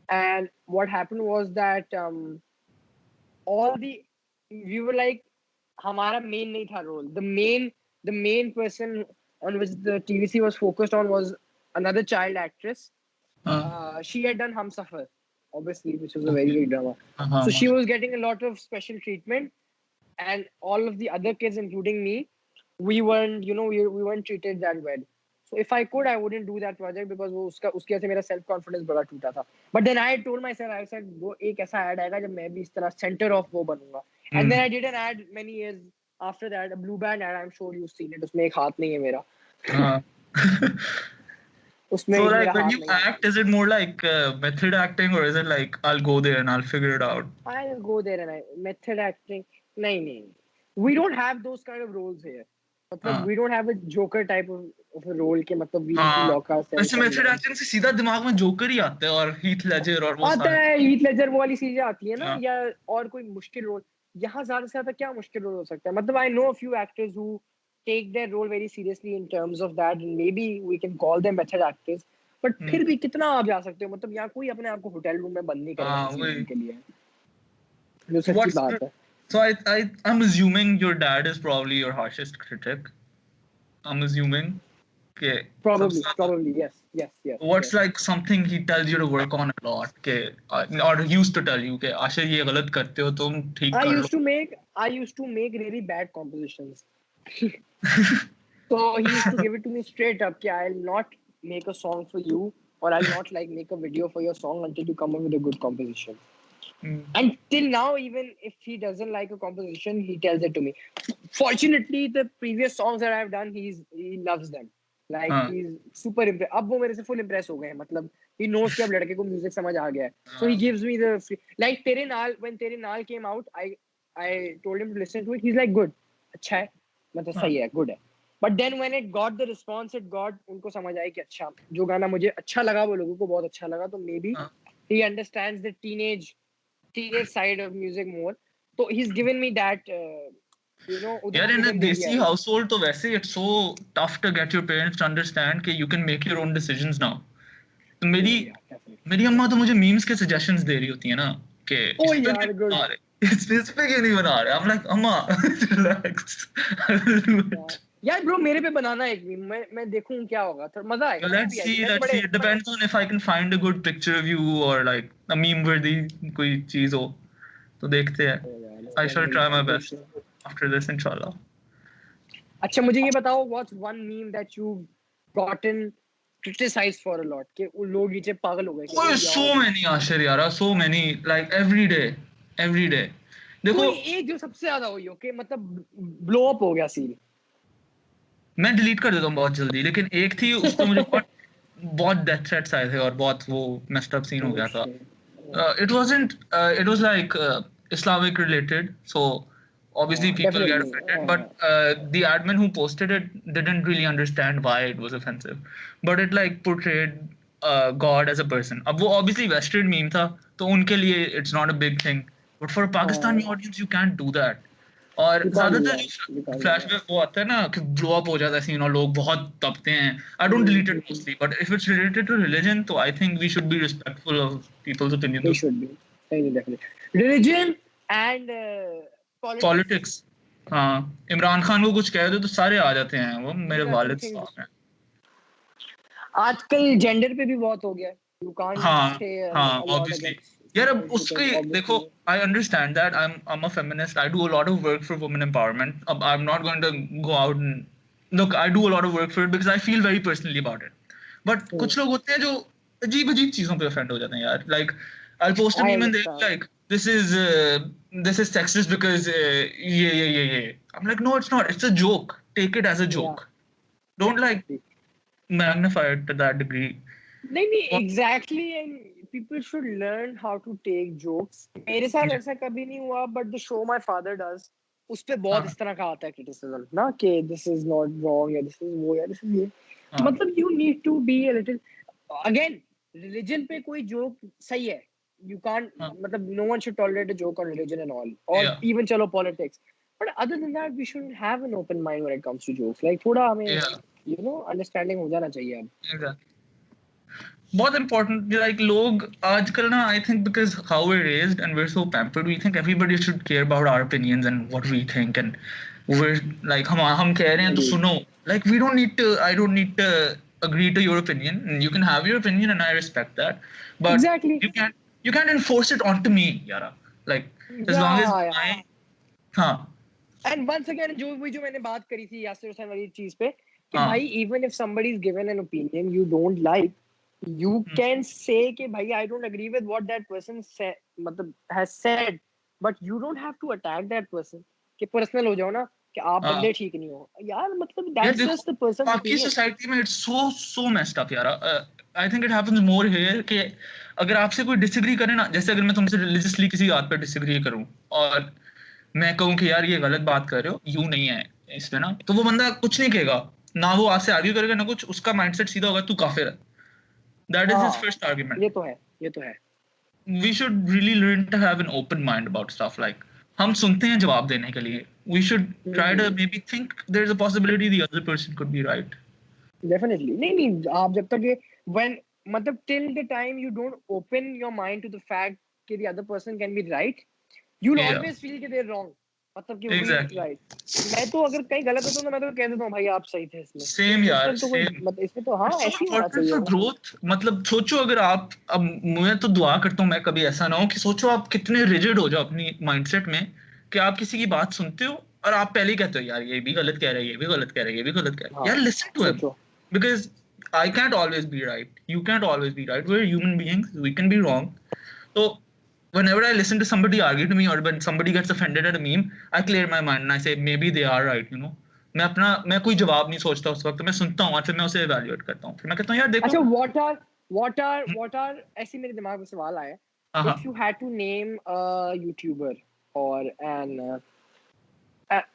and what happened was that all the we were like हमारा main नहीं था role. The main person on which the TVC was focused on was another child actress. uh, She had done Humsafar, obviously, which was a very okay, big drama. So she was getting a lot of special treatment, and all of the other kids, including me, we weren't, we weren't treated that well. So if I could, I wouldn't do that project because वो उसके वजह से मेरा self confidence बड़ा टूटा था. But then I told myself, I said वो एक ऐसा ad आएगा जब मैं भी इस तरह center of वो बनूंगा. And then mm, I did an ad many years after that, a blue band ad. I'm sure you've seen it. उसमें एक हाथ नहीं है मेरा. uh. उसमें So एक like मेरा when हाथ you नहीं है. act, is it more like method acting, or is it like I'll go there and I'll figure it out? I'll go there and I method acting. नहीं नहीं. we don't have those kind of roles here. मतलब हाँ we don't have a Joker type of a role के मतलब we need to हाँ lock ourselves वैसे and method learn. Acting से सीधा दिमाग में जोकर ही आता है और हीथ लेजर और वो आता सारे है हीथ लेजर वो वाली चीजें आती है ना, हाँ या और कोई मुश्किल रोल. यहाँ ज्यादा से ज्यादा क्या मुश्किल रोल हो सकता है? मतलब I know a few actors who take their role very seriously in terms of that, and maybe we can call them method actors. But hmm, फिर भी कितना आप जा सकते हो? मतलब यहाँ कोई अपने आप को होटल रूम में बंद नहीं करेगा हाँ किसी रोल वही के लिए, जो so सच्ची what's बात the है. so I'm assuming your dad is probably your harshest critic. I'm assuming okay सबसे Probably, yes. what's like something he tells you to work on a lot के or used to tell you के आशा ये गलत करते हो तुम ठीक I कर लो used to make really bad compositions. So he used to give it to me straight up. कि I'll not make a song for you, or I'll not like make a video for your song until you come up with a good composition. Hmm, And till now, even if he doesn't like a composition, he tells it to me. Fortunately, the previous songs that I've done, he loves them. Like हाँ he's super impressed. अब वो मेरे से full impress हो गए हैं. मतलब he knows कि अब लड़के को music समझ आ गया है. So he हाँ gives me the free, like तेरे नाल, when तेरे नाल came out, I told him to listen to it. He's like good, अच्छा है, मतलब हाँ सही है, good है. But then when it got the response it got, उनको समझ आई कि अच्छा जो गाना मुझे अच्छा लगा वो लोगों को बहुत अच्छा लगा, तो maybe हाँ he understands the teenage side of music more. So he's given me that, यार उधर in a freedom दे दिया desi है. household तो वैसे it's so tough to get your parents to understand कि you can make your own decisions now तो Oh मेरी yeah, definitely. मेरी अम्मा तो मुझे मीम्स के सजेशंस दे रही होती है ना कि Oh इस पे क्यों यार, नहीं good. बना रहे इस पे क्यों नहीं बना रहे I'm like अम्मा relax I will do यार it यार ब्रो, मेरे पे बनाना एक भी, मैं देखूं क्या होगा, थोड़ा मजा आएगा, मजा भी आएगी. मैंने let's बड़े see it depends on if I can find a good picture of you or like a meme worthy कोई चीज हो तो देखते हैं Oh यार, I shall try my best बिल्कुल. after this inshallah अच्छा मुझे ये बताओ, what's one meme that you gotten criticized for a lot, कि वो लोग नीचे पागल हो गए कि ओ oh so यार. many Ashir yara so many like every day देखो कोई एक जो सबसे ज्यादा हुई हो कि मतलब ब्लो अप हो गया सीन. मैं डिलीट कर देता हूँ बहुत जल्दी लेकिन एक थी उस पे मुझे बहुत बहुत डेथ थ्रेट्स आए थे और बहुत वो मेस्ड अप सीन हो Oh गया था shit. it wasn't it was like Islamic related so obviously people get Definitely. offended but the admin who posted it didn't really understand why it was offensive but it like portrayed God as a person अब वो obviously vested meme था तो उनके लिए it's not a big thing but for a Pakistani audience you can't do that और You can't do ज्यादातर that. You जो can't do flash that. में वो आता है ना कि ब्लो अप हो जाता है सीन और लोग बहुत तपते हैं I don't delete it Mm-hmm. Mostly but if it's related to religion तो I think we should be respectful of people's opinion They तो should be. Definitely. Religion and politics. Politics हाँ इमरान खान को कुछ कह दो तो सारे आ जाते हैं वो मेरे These are two वालिद things. साहब हैं आजकल जेंडर पे भी बहुत हो गया है. You can't हाँ say हाँ a lot ऑब्वियसली against यार अब it उसके because देखो obviously. I understand that I'm a feminist I do a lot of work for women empowerment अब I'm not going to go out and look I do a lot of work for it because I feel very personally about it but Hmm. कुछ लोग होते हैं जो अजीब अजीब चीजों पे ऑफेंड हो जाते हैं यार like I'll post a I meme and they'll be understand. like this is sexist because ये I'm like no it's not it's a joke take it as a Yeah, joke don't like definitely. magnify it to that degree नहीं exactly, and people should learn how to take jokes. मेरे साथ ऐसा कभी नहीं हुआ, but the show my father does, उस पे बहुत हाँ इस तरह का आता है criticism ना, कि this is not wrong या this is वो या this is ये. हाँ मतलब you need to be a little, again, religion पे कोई joke सही है. You can't, हाँ मतलब no one should tolerate a joke on religion and all, or yeah even चलो politics. But other than that, we should have an open mind when it comes to jokes. Like थोड़ा हमें, yeah understanding हो जाना चाहिए अब. exactly बहुत important like लोग आजकल ना I think because how we're raised and we're so pampered we think everybody should care about our opinions and what we think and we're like हम कह रहे हैं तो Agreed. सुनो like we don't need to I don't need to agree to your opinion and you can have your opinion and I respect that but Exactly. you can't enforce it onto me yara like as long as Yeah. I हाँ And once again, जो मैंने बात करी थी यासिर हुसैन वाली चीज पे, कि हाँ भाई even if somebody is given an opinion you don't like, you can say कि भाई I don't agree with what that person said, मतलब has said, but you don't have to attack that person. कि personal हो जाओ ना, कि आप हाँ बंदे ठीक नहीं हो यार, मतलब यार that's देखो just the person's आपकी opinion. सोसाइटी में इट्स सो मेस्ड अप यार I think it happens more here कि अगर आपसे कोई डिसएग्री करे ना जैसे अगर मैं तुमसे रिलीजियसली किसी बात पर डिसएग्री करूं और मैं कहूँ कि यार ये गलत बात कर रहे हो, यूं नहीं है इसमें ना, तो वो बंदा कुछ नहीं कहेगा, ना वो आपसे आर्ग्यू करेगा ना कुछ, उसका माइंडसेट सीधा होगा तू काफिर है। दैट इज हिज हाँ फर्स्ट आर्गुमेंट। ये तो है, ये तो है। We should really learn to have an open mind about stuff like, हम सुनते हैं जवाब देने के लिए, we should try to hmm, maybe think there's a possibility the other person could be right. Definitely. नहीं नहीं, आप जब तक ये व्हेन मतलब till the time you don't open your mind to the fact कि the other person can be right, you will Yeah, always feel कि they are wrong, मतलब कि वही exactly. राइट। मैं तो अगर कहीं गलत होता हूँ तो मैं तो कह देता हूँ भाई आप सही थे इसमें, Same तो यार, इसमें तो कोई same. मतलब इसमें तो हाँ It's so ऐसे ही होना important चाहिए for वो। growth. मतलब सोचो अगर आप, अब मैं तो दुआ करता हूँ मैं कभी ऐसा ना हो कि सोचो आप कितने रिजिड हो जाओ अपनी माइंडसेट में, कि आप किसी की बात सुनते हो और आप पहले ही कहते हो यार ये भी गलत कह रहा है, ये भी गलत कह रहा है, ये भी गलत कह रहा है, हाँ यार लिसन टू हिम, सोचो। because I can't always be right, you can't always be right, we're human beings, we can be wrong. So whenever I listen to somebody argue to me or when somebody gets offended at a meme, I clear my mind and I say maybe they are right, you know. मैं कोई जवाब नहीं सोचता उस वक्त, मैं सुनता हूँ और फिर मैं उसे evaluate करता हूँ, फिर मैं कहता हूँ यार देखो। अच्छा व्हाट आर ऐसे मेरे दिमाग में सवाल आया, हाँ इफ हाँ you had to name a YouTuber और an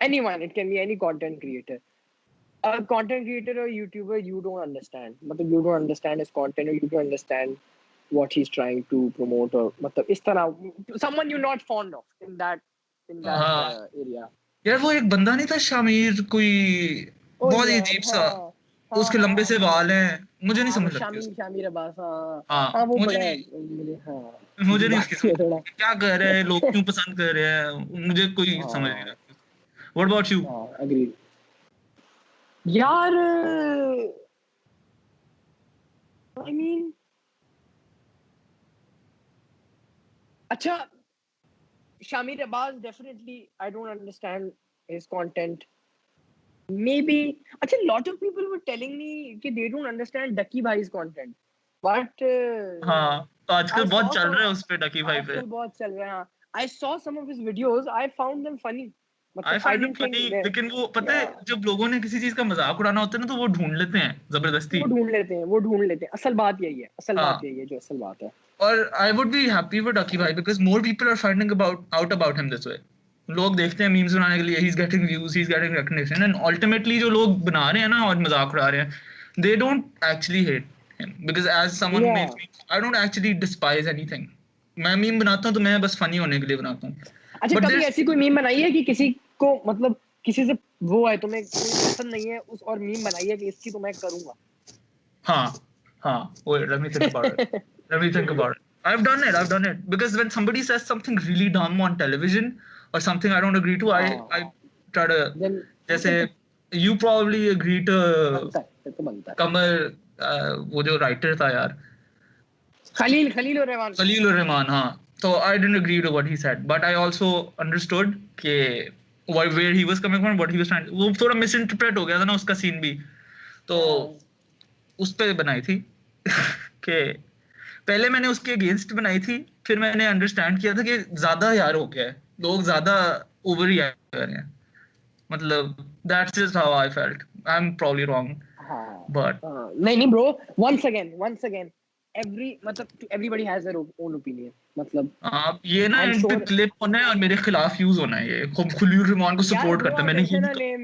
anyone, it can be any content creator, a content creator or YouTuber you don't understand, मतलब you don't understand his content or you don't understand what he's trying to promote, or मतलब इस तरह someone you're not fond of in that हाँ area। यार वो एक बंदा नहीं था शामिर कोई, ओ बहुत ही यार अजीब सा, हाँ हाँ उसके हाँ लंबे से हाँ बाल हैं, मुझे नहीं हाँ, वो समझ लगती शामिर उसकी। शामिर अब्बास, हाँ हाँ, हाँ वो मुझे बड़ा नहीं, मुझे हाँ मुझे नहीं उसकी बाकी समझ है थोड़ा। लगती, क्या कर रहे हैं लोग, क्यों पसंद कर रहे हैं, मुझे कोई समझ नहीं हाँ लगती। What about you? हाँ अग्री यार। आई मीन अच्छा, Shamir Abbas, definitely, I don't understand his content. Maybe, actually, a lot of people were telling me that they don't understand Ducky Bhai's content. But हाँ तो I आजकल बहुत saw चल some, रहे हैं उस पे डकी भाई पे। आजकल बहुत चल रहे हैं। I saw some of his videos. I found them funny. आई मतलब I find it didn't funny, think that, लेकिन वो पता है yeah, जब लोगों ने किसी चीज का मजाक उड़ाना होता है ना तो वो ढूंढ लेते हैं जबरदस्ती। वो ढूंढ लेते हैं, वो ढूंढ लेते हैं। असल बात यही है, असल बात हाँ, यही है, जो असल बात है। और I would be happy with Ducky भाई because more people are finding about out about him this way. लोग देखते हैं मीम्स बनाने के लिए, he is getting views, he is getting recognition, and ultimately जो लोग बना रहे हैं ना और मजाक उड़ा रहे हैं, they don't actually hate him, because as someone who Yeah. Makes memes I don't actually despise anything. मैं मीम बनाता हूँ तो मैं बस फनी होने के लिए बनाता हूँ, अच्छा, बट कभी देयर, ऐसी कोई मीम बनाई है कि किसी को मतलब किसी से वो है, तुम्हें कोई पसंद नहीं है उस, और मीम बनाई है कि इसकी तो मैं करूंगा? हाँ हाँ, wait, let me think about it. Let me think about it. I've done it. I've done it. Because when somebody says something really dumb on television or something I don't agree to, I हाँ try to, then जैसे you probably agree to बनता है, तो बनता है। कमर, वो जो writer था यार, खलील खलील और रहमान। Khalil Rahman, हाँ. So I didn't agree to what he said, but I also understood कि where he was coming from, what he was trying. वो थोड़ा misinterpret हो गया था ना उसका सीन भी, तो हाँ उस पे बनाई थी कि पहले मैंने उसके अगेंस्ट बनाई थी, फिर मैंने अंडरस्टैंड किया था कि ज्यादा यार हो गया है, लोग ज्यादा ओवर रिएक्ट कर रहे हैं, मतलब that's just how I felt, I am probably wrong, हाँ बट हाँ, नहीं नहीं ब्रो, once again every मतलब everybody has their own opinion, मतलब आप ये ना आई एम एंड पे श्योर। क्लिप होना है और मेरे खिलाफ यूज होना है, ये खलील रहमान को यार सपोर्ट ब्रो करता है, आप मैंने ये टेंशन नहीं ना कहा। ले,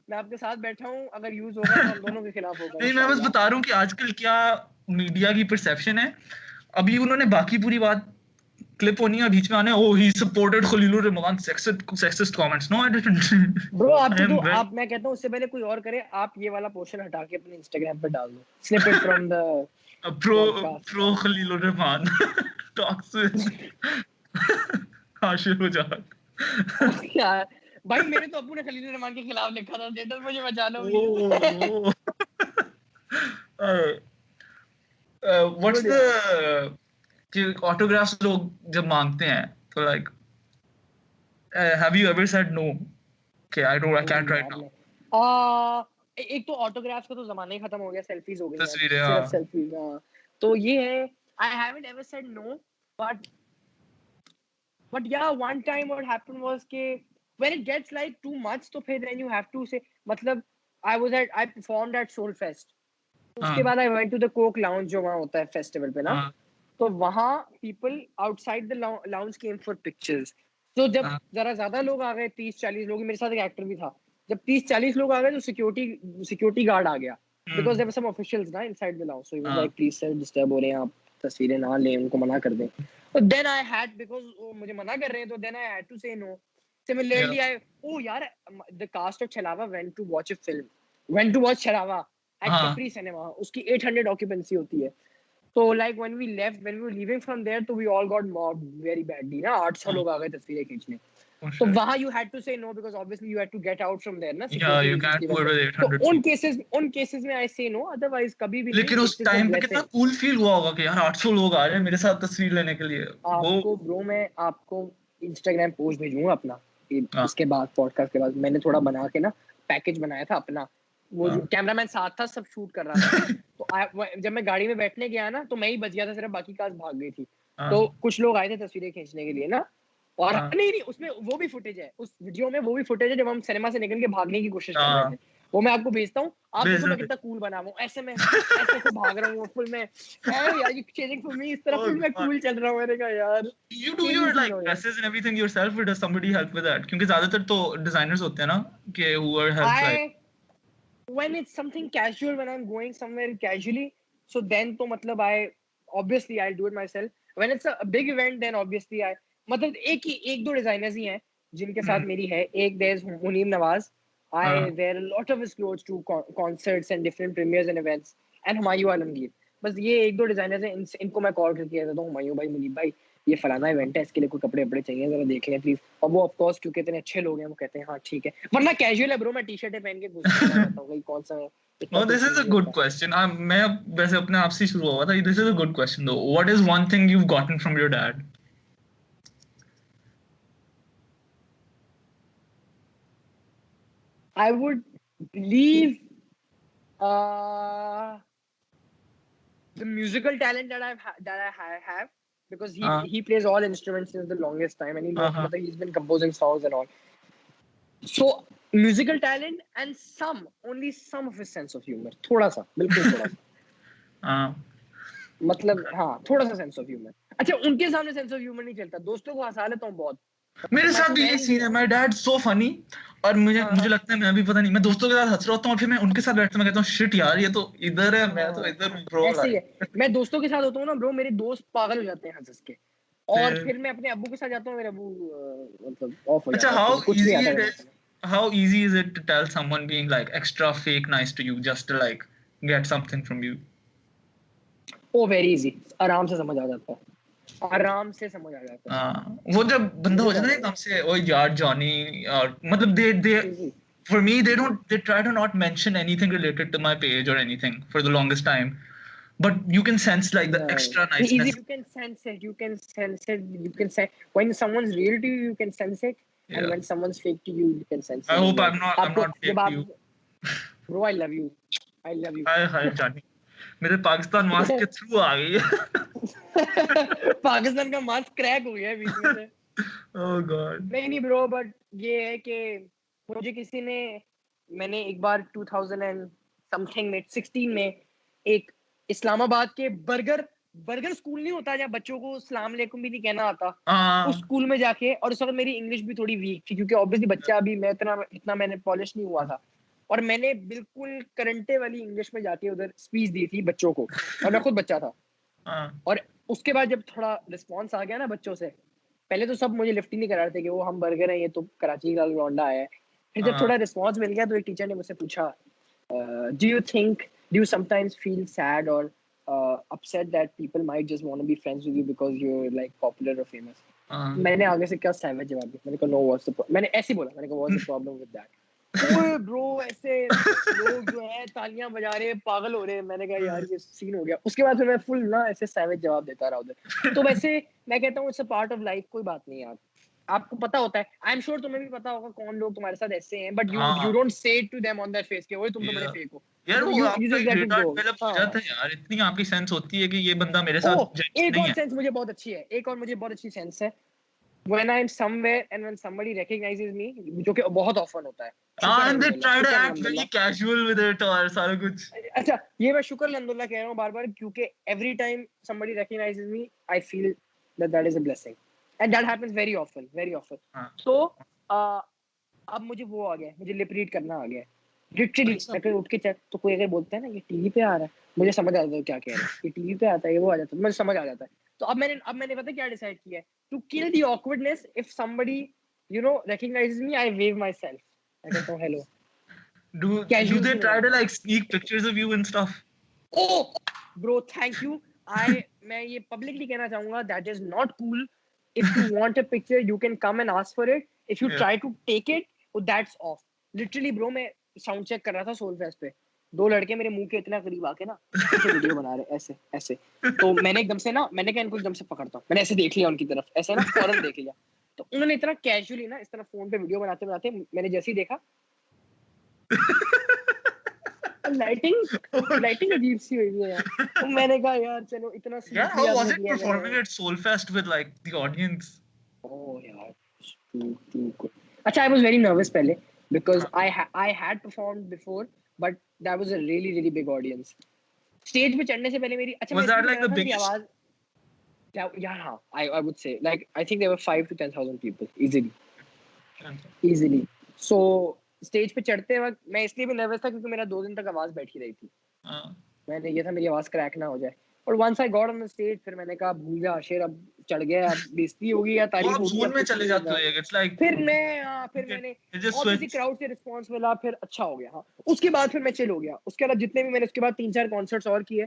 मैं आपके साथ बैठा हूँ, अगर यूज होगा तो हम दोनों के खिलाफ होगा नहीं मैं बस इंशाल्लाह। बता रहा हूँ कि आजकल क्या मीडिया की परसेप्शन है, अभी उन्होंने बाकी पूरी बात क्लिप होनी है, बीच में आने oh he supported Khalil Rahman sexist comments, no I didn't. Bro आप आई तो एम वेरी आप मैं कहता हूँ उससे पहले कोई और करे, आप ये वाला पोर्शन हटा के अपने इंस्टाग्राम पे डाल दो, snippet from the pro podcast. Pro Khalil Rahman talks with Hashir Hujat. यार भाई, मेरे तो अब्बू ने खलील रहमान के खिलाफ लिखा था स्टेटस, मुझे बचा लो प्लीज। ओ व्हाट्स गुड यार। द, कि ऑटोग्राफ्स लोग जब मांगते हैं तो like have you ever said no कि आई नहीं कांट राइट यार नाउ? नहीं। एक तो ऑटोग्राफ का तो जमाना ही खत्म हो गया, सेल्फीज हो गई हैं अब, तस्वीरें, सिर्फ हाँ। सेल्फीज। हाँ तो ये है, I haven't ever said no, but yeah, one time what happened was कि when it gets like too much तो फिर then you have to say, मतलब I performed at Soul Fest, उसके हाँ बाद I went to the Coke Lounge जो वहाँ होता है फेस्टिवल पे ना, हाँ तो वहाँ people outside the lounge came for pictures, तो जब हाँ जरा ज्यादा लोग आ गए, 30-40 लोग, मेरे साथ एक एक्टर भी था, जब 30-40 लोग आ गए तो सिक्योरिटी गार्ड आ गया, because there were some officials ना inside the house, so he was हाँ लाइक प्लीज सर डिस्टर्ब हो रहे हैं आप, तस्वीरें ना लें, उनको मना कर दें। तो देन आई हैड, बिकॉज वो मुझे मना कर रहे हैं, तो then I had to say no. yeah similarly I, oh यार, the cast of Chhalawa went to watch a film, went to watch Chhalawa at हाँ कपरी सिनेमा, उसकी 800 ऑक्यूपेंसी होती है। So like when we left, when we were leaving from there, तो we all got mobbed very badly ना, 800 हाँ लोग आ गए तस्वीरें खींचने। for तो sure वहाँ you had to say no because obviously you had to get out from there ना, yeah security you reasons can't की do वजह it से। with तो 800 उन केसेस में I say no, otherwise कभी भी नहीं, लेकिन उस it's a टाइम पे कितना blessing। कूल फील हुआ होगा कि यार 800 लोग आ रहे हैं मेरे साथ तस्वीर लेने के लिए वो आपको ब्रो मैं आपको इंस्टाग्राम पोस्ट भेजूंगा अपना, हाँ इसके बाद पॉडकास्ट के बाद मैंने थोड़ा बना के ना पैकेज बनाया था अपना, वो जो हाँ कैमरामैन साथ था, सब शूट कर रहा था। तो जब मैं गाड़ी में बैठने गया ना, तो मैं ही बच गया था सिर्फ, बाकी कार्स भाग गई थी। हाँ तो कुछ लोग आए थे तस्वीरें खींचने के लिए ना, और हाँ नहीं नहीं, उसमें वो भी फुटेज है, उस वीडियो में वो भी फुटेज है जब हम सिनेमा से निकल के भागने की कोशिश कर रहे थे। हाँ वो मैं आपको भेजता हूँ, आप देखो मैं बेइज्जती कितना कूल बना हुआ हूँ, ऐसे में ऐसे ऐसे भाग रहा हूँ फुल में। यार यू चेंजिंग फॉर मी, इस तरह oh फुल में god कूल चल रहा हूँ, मैंने कहा यार you do crazy your scene like हो गया। dresses and everything yourself or does somebody help with that क्योंकि ज्यादातर तो डिजाइनर्स होते हैं ना कि who are helps like I when it's something casual, when I'm going somewhere casually, so then तो मतलब I obviously I'll do it myself. When it's a big event, then obviously I, मतलब एक दो designers ही हैं जिनके साथ hmm, मेरी है। एक there's मुनीम नवाज, I हाँ wear a lot of his clothes to concerts and different premieres and events, and Humayun Alamgir. बस ये एक दो डिजाइनर्स हैं, इनको मैं कॉल करके कहता हूँ हुमायूं भाई, मुनीम भाई, ये फलाना इवेंट है, इसके लिए कोई कपड़े वपड़े चाहिए, जरा देख लें प्लीज। और वो ऑफ कोर्स क्योंकि इतने अच्छे लोग हैं, वो कहते हैं हाँ ठीक है, वरना कैजुअल है ब्रो, मैं टी शर्ट पहन के चला जाता हूँ, कौन सा है, इतना oh this कुछ is a नहीं good होता। question मैं अब वैसे अपने आप से शुरू हुआ था this is a good question though what is one thing you've gotten from your dad I would believe uh, the musical talent that I have, because he हाँ he plays all instruments since the longest time, and हाँ he's been composing songs and all. So musical talent and only some of his sense of humor, थोड़ा सा, बिल्कुल थोड़ा सा, हाँ मतलब हाँ थोड़ा सा सेंस ऑफ ह्यूमर। अच्छा उनके सामने सेंस ऑफ ह्यूमर नहीं चलता, दोस्तों को हंसा लेता हूँ बहुत, मेरे बट माय साथ भी यही सीन फ्रेंड्स। है माय डैड सो फनी और मुझे हाँ मुझे हाँ लगता है मैं भी पता नहीं मैं दोस्तों के साथ हंस रहा होता हूँ और फिर मैं उनके साथ बैठता हूँ मैं कहता हूँ शिट यार ये तो इधर है मैं तो हाँ, इधर हूँ ब्रो ऐसे ही है। लाइक मैं दोस्तों के साथ होता हूँ ना ब्रो, मेरे दोस्त पागल हो जाते हैं हंस हंस के, और फिर फिर मैं अपने अब्बू के साथ जाता हूँ, मेरा अब्बू मतलब ऑफ हो अच्छा जाता है, फिर कुछ नहीं आता दिमाग में। how easy is it to tell someone being like extra fake nice to you just to like get something from you oh very easy, आराम से समझ आ जाता है, आराम से समझ आ जाता है, वो जब बंदा मुझे हो तो जाता आ है ना जाएगा एकदम से ओ यार जॉनी और मतलब they easy. for me they try to not mention anything related to my page or anything for the longest time but you can sense like the extra Easy, niceness you can sense it, you can sense when someone's real to you can sense it, and yeah when someone's fake to you can sense I it as hope well। I'm आपको not जब fake to आप, you bro I love you, I love you. Hi hi Johnny मेरे Pakistan mask के through आ गई है पाकिस्तान का mask crack हो गया है बीच में से। oh god नहीं नहीं ब्रो, बट ये है कि मुझे किसी ने, मैंने एक बार 2000 एंड समथिंग में 16 में एक इस्लामाबाद के बर्गर बर्गर स्कूल नहीं होता जहाँ बच्चों को सलाम अलैकुम भी नहीं कहना आता, उस हाँ स्कूल में जाके, और उस वक्त मेरी इंग्लिश भी थोड़ी वीक थी क्योंकि ऑब्वियसली बच्चा अभी, मैं इतना इतना मैंने पॉलिश नहीं हुआ था, और मैंने बिल्कुल करंटे वाली इंग्लिश में जाके उधर स्पीच दी थी बच्चों को, और मैं खुद बच्चा था। हाँ और उसके बाद जब थोड़ा रिस्पॉन्स आ गया ना बच्चों से, पहले तो सब मुझे लिफ्ट ही नहीं करा रहे थे कि वो हम बर्गर हैं, ये तो कराची का लौंडा है। फिर जब हाँ थोड़ा रिस्पॉन्स मिल गया तो एक टीचर ने मुझसे पूछा, do you sometimes feel sad और upset that people might just want to be friends with you because you are like popular और फेमस। हाँ मैंने आगे से क्या सैवेज जवाब दिया, मैंने कहा नो व्हाट्स द, मैंने ऐसे ही बोला, मैंने कहा what's the problem with that. ओए ब्रो ऐसे लोग जो है तालियां बजा रहे हैं, पागल हो रहे हैं, मैंने कहा यार ये सीन हो गया। उसके बाद फिर मैं फुल ना ऐसे सैवेज जवाब देता रहा उधर। तो वैसे मैं कहता हूँ it's a part of life, कोई बात नहीं यार, आपको पता होता है, आई एम श्योर तुम्हें भी पता होगा कौन लोग तुम्हारे साथ ऐसे हैं, बट यू हाँ don't say it to them on their face कि ओए तुम तो बड़े yeah. फेक हो, यार वो यू आपका जस्ट एक let it radar go. Develop हो हाँ। जाता है यार इतनी आपकी सेंस होती है कि ये बंदा मेरे ओ साथ जेन्युइन एक नहीं और है सेंस मुझे बहुत अच्छी है, एक और मुझे बहुत अच्छी सेंस है, when I'm somewhere and when somebody recognizes me, जो कि बहुत ऑफन होता है, शुक्र हाँ and they अल्हम्दुलिल्लाह, try to शुक्र act very अल्हम्दुलिल्लाह। casual with it और सारा कुछ अच्छा ये मैं शुक्र अल्हम्दुलिल्लाह कह रहा हूँ बार बार, क्योंकि every time somebody recognizes me I feel that is a blessing, and that happens very often. हाँ So अब मुझे वो आ गया, मुझे लिप रीड करना आ गया लिटरली। अच्छा मैं कहीं उठ के चेक तो कोई अगर बोलता है ना ये टीवी पे आ रहा है, मुझे समझ आ जाता है क्या कह रहा है, ये टीवी पे आता है, ये वो आ जाता है, मुझे समझ आ जाता है। तो अब मैंने पता क्या डिसाइड किया है, to kill the awkwardness, if somebody recognizes me, I wave myself, मैं कहता हूँ hello, do casual they see में try to जाता like sneak pictures of you and stuff? हूँ। ओ ब्रो थैंक यू, मैं ये पब्लिकली कहना चाहूंगा, that is not cool. If you want a picture you can come and ask for it, if you Yeah. Try to take it that's off. Literally bro, मैं sound check कर रहा था soul fest पे, दो लड़के मेरे मुंह के इतना करीब आके ना ऐसे वीडियो बना रहे, ऐसे ऐसे। तो मैंने एकदम से ना, मैंने कहा इनको एकदम से पकड़ता हूँ, मैंने ऐसे देख लिया उनकी तरफ, ऐसे ना फौरन देख लिया। तो उन्होंने इतना कैजुअली ना इस तरह फोन पे वीडियो बनाते बनाते, मैंने जैसे ही देखा लाइटिंग अजीब सी हुई है यार। तो मैंने कहा यार चलो, इतना Yeah, स्वीटली how was आपने it किया, मैंने performing at Soulfest with like the audience? ओह यार too good. अच्छा, I was very nervous पहले because I had performed before, but that was a really big audience. Stage पे चढ़ने से पहले मेरी, अच्छा मैं Was इसलिए that कह like रहा the था मेरी biggest? आवाज, यार हाँ, I would say like I think there were 5 to 10,000 people easily. So stage पे चढ़ते वक्त मैं इसलिए भी नर्वस था क्योंकि मेरा 2 दिन तक आवाज बैठी रही थी। मैंने ये था मेरी आवाज क्रैक ना हो जाए। और once I got on the stage, फिर मैंने कहा भूल जा शेर, अब चढ़ गया, अब बेइज्जती होगी या वो तारीफ आप होगी, जोन अब में कुछ चले नहीं जाते होगा। हो एक, it's like फिर मैंने it just obviously switch. Crowd से रिस्पांस मिला, फिर अच्छा हो गया। हाँ, उसके बाद फिर मैं चिल हो गया। उसके बाद जितने भी मैंने उसके बाद 3-4 कॉन्सर्ट्स और किए,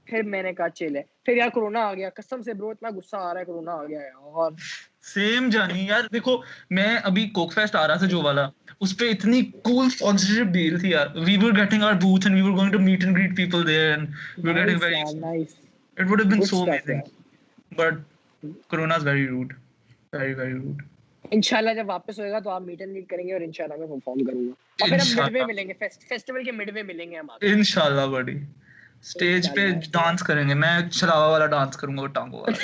फिर मैंने कहा चिल है। फिर यार कोरोना आ गया, कसम से ब्रो इतना गुस्सा आ रहा है, कोरोना आ गया यार। सेम जानी यार, देखो मैं अभी कोक फेस्ट आ रहा था जो वाला, उस पे इतनी कूल स्पॉन्सरशिप डील थी यार, we were getting our booth and we were going to meet and greet people there and we were getting nice very, यार, nice, it would have been good so stuff amazing, यार। But corona is very rude, very rude. इंशाल्लाह जब वापस होएगा तो आप meet and greet करेंगे और इंशाल्लाह मैं परफॉर्म करूंगा। और फिर हम मिडवे इंशाल्लाह, मिलेंगे, फेस्टिवल के मिडवे मिलेंगे हम आके। इंशाल्लाह बड़ी स्टेज पे इंशाल्लाह। डांस करेंगे, मैं छलावा वाला डांस करूंगा, वो टांगों वाला।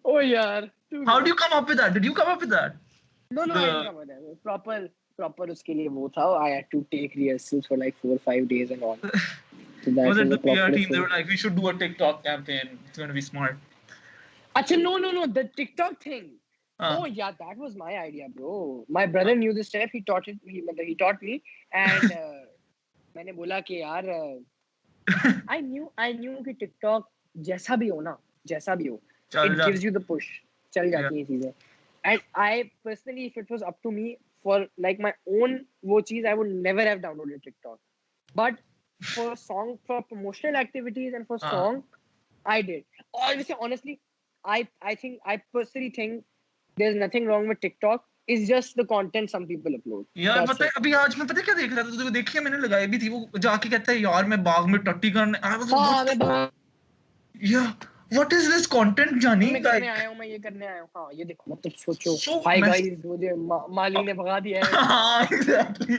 ओ यार, to How do good. you come up with that? Did you come up with that? No, I didn't The come with that. Proper उसके लिए वो था, I had to take rehearsals for like 4-5 days and all. So was that it was the a PR proper team? They thing. were like, we should do a TikTok campaign. It's going to be smart. Acha, no, the TikTok thing. Uh, Oh yeah, that was my idea, bro. My brother knew this stuff. He taught me, and मैंने बोला कि यार I knew कि TikTok जैसा भी हो ना, जैसा भी हो, चल it जा. gives you the push. चल Yeah. जाती हैं चीजें. And I personally, if it was up to me, for like my own वो चीज, I would never have downloaded TikTok. But for promotional activities and for song, I did. Obviously, honestly, I personally think there's nothing wrong with TikTok. It's just the content some people upload. यार That's पता है, it. अभी आज मैं पता है क्या देख रहा था, तो देखिए मैंने लगाई भी थी, वो जाके कहता है यार मैं बाग में टट्टी करने, I was like, हाँ, what मैं the, yeah, what is this content, Jani? मैं करने Like आया हूँ, मैं ये करने आया हूँ। हाँ, ये देखो, मतलब सोचो, so हाय messy. गाइस, मुझे माली ने भगा दिया है। हाँ exactly.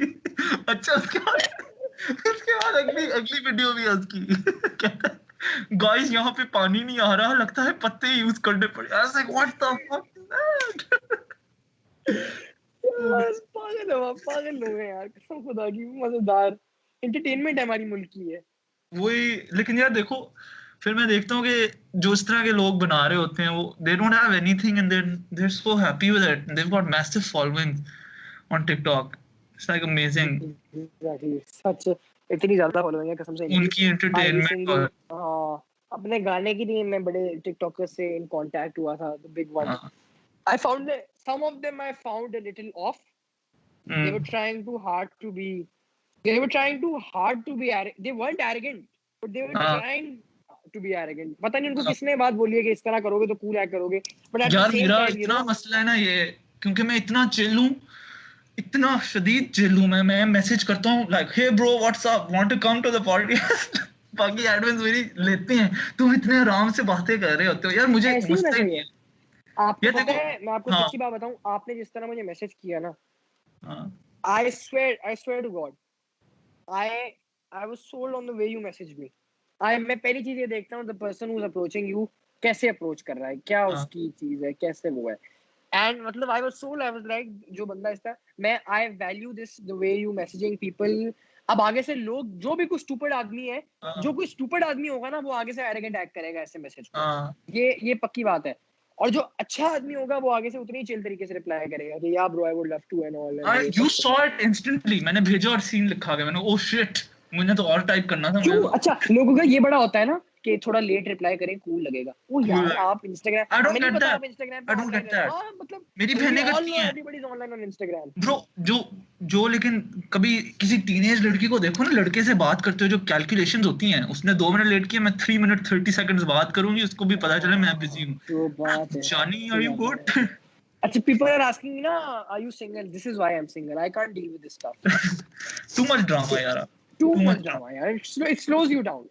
अच्छा उसके बाद अगली अगली वीडियो भी है उसकी, कहता है गाइस यहाँ पे पानी नहीं आ रहा, लगता है पत्ते यूज करने पड़े। I was like, what the fuck is that? यार पागल लोग हैं यार, कसम खुदा की। मजेदार एंटरटेनमेंट है हमारी मुल्क की है। वही, लेकिन यार देखो फिर मैं देखता हूँ कि जो इस तरह के लोग बना रहे होते हैं वो they don't have anything and they're so happy with it, they've got massive following on TikTok, it's like amazing Exactly. सच, इतनी ज्यादा फॉलोइंग है कसम से इनकी। उनकी आई एंटरटेनमेंट। रिसेंटली और अपने गाने के लिए मैं बड़े टिकटॉकर से इन कांटेक्ट हुआ था, द बिग वन। हाँ, I found that some of them I found a little off. They were trying too hard to be. They were trying too hard to be. They weren't arrogant, but they were हाँ, trying to be arrogant. पता नहीं उनको हाँ। किसने बात बोली है कि इस तरह करोगे तो कूल एक्ट करोगे. But at the यार same मेरा time, इतना मसला है ना ये, क्योंकि मैं इतना चिल हूँ, इतना शदीद चिल हूँ, मैं मैसेज करता हूँ like hey bro what's up, want to come to the podcast. बाकी एडमिन्स मेरी लेते हैं, तुम इतने आराम से बातें कर रहे होते हो यार, मुझे ऐसे ही होना गुस्सा ही नहीं चाहिए. है। आपको यार पता देखो, है, मैं आपको हाँ सच्ची बात बताऊं, आपने जिस तरह मुझे मैसेज किया ना, हाँ I swear to God, I was sold on the way you messaged me. मैं पहली चीज ये देखता हूँ, the person who's approaching you कैसे अप्रोच कर रहा है, क्या हाँ उसकी चीज है, कैसे वो है. एंड मतलब I was sold. I was like, जो बंदा इस तरह, मैं I value this the way you messaging people. अब आगे से लोग, जो भी कोई स्टूपिड आदमी है, हाँ जो कोई स्टूपिड आदमी होगा ना, वो आगे से एरोगेंट एक्ट करेगा ऐसे मैसेज को. हाँ ये पक्की बात है. और जो अच्छा आदमी होगा वो आगे से उतनी ही चिल तरीके से रिप्लाई करेगा कि yeah bro I would love to and all and ये यू सब सॉ इट इंस्टेंटली, मैंने भेजा और सीन लिखा गया, मैंने ओह शिट, मुझे तो और टाइप करना था, मुझे क्यों? तो अच्छा, लोगों का ये बड़ा होता है ना कि थोड़ा लेट रिप्लाई करें, कूल लगेगा। वो कूल। यार आप इंस्टाग्राम, आई हमें डोंट नहीं गेट पता दैट, आप इंस्टाग्राम पे आई डोंट गेट ऑनलाइन है। दैट। हाँ मतलब मेरी वी बहनें ऑल करती नो हैं everybody is online on Instagram. Bro, जो लेकिन कभी किसी टीनेज लड़की को देखो ना, लड़के से बात करते हो, जो कैलकुलेशंस होती हैं, उसने 2 मिनट लेट किया, मैं 3 मिनट 30 सेकंड्स बात करूंगी, उसको भी पता चले मैं बिजी हूँ। तो बात है, जानी सही आर यू बात है। गुड? अच्छा, people are asking me ना, are you single? This is why I'm single. I can't deal with this stuff. Too much drama यार, Too too much much drama, यार. It slows you down.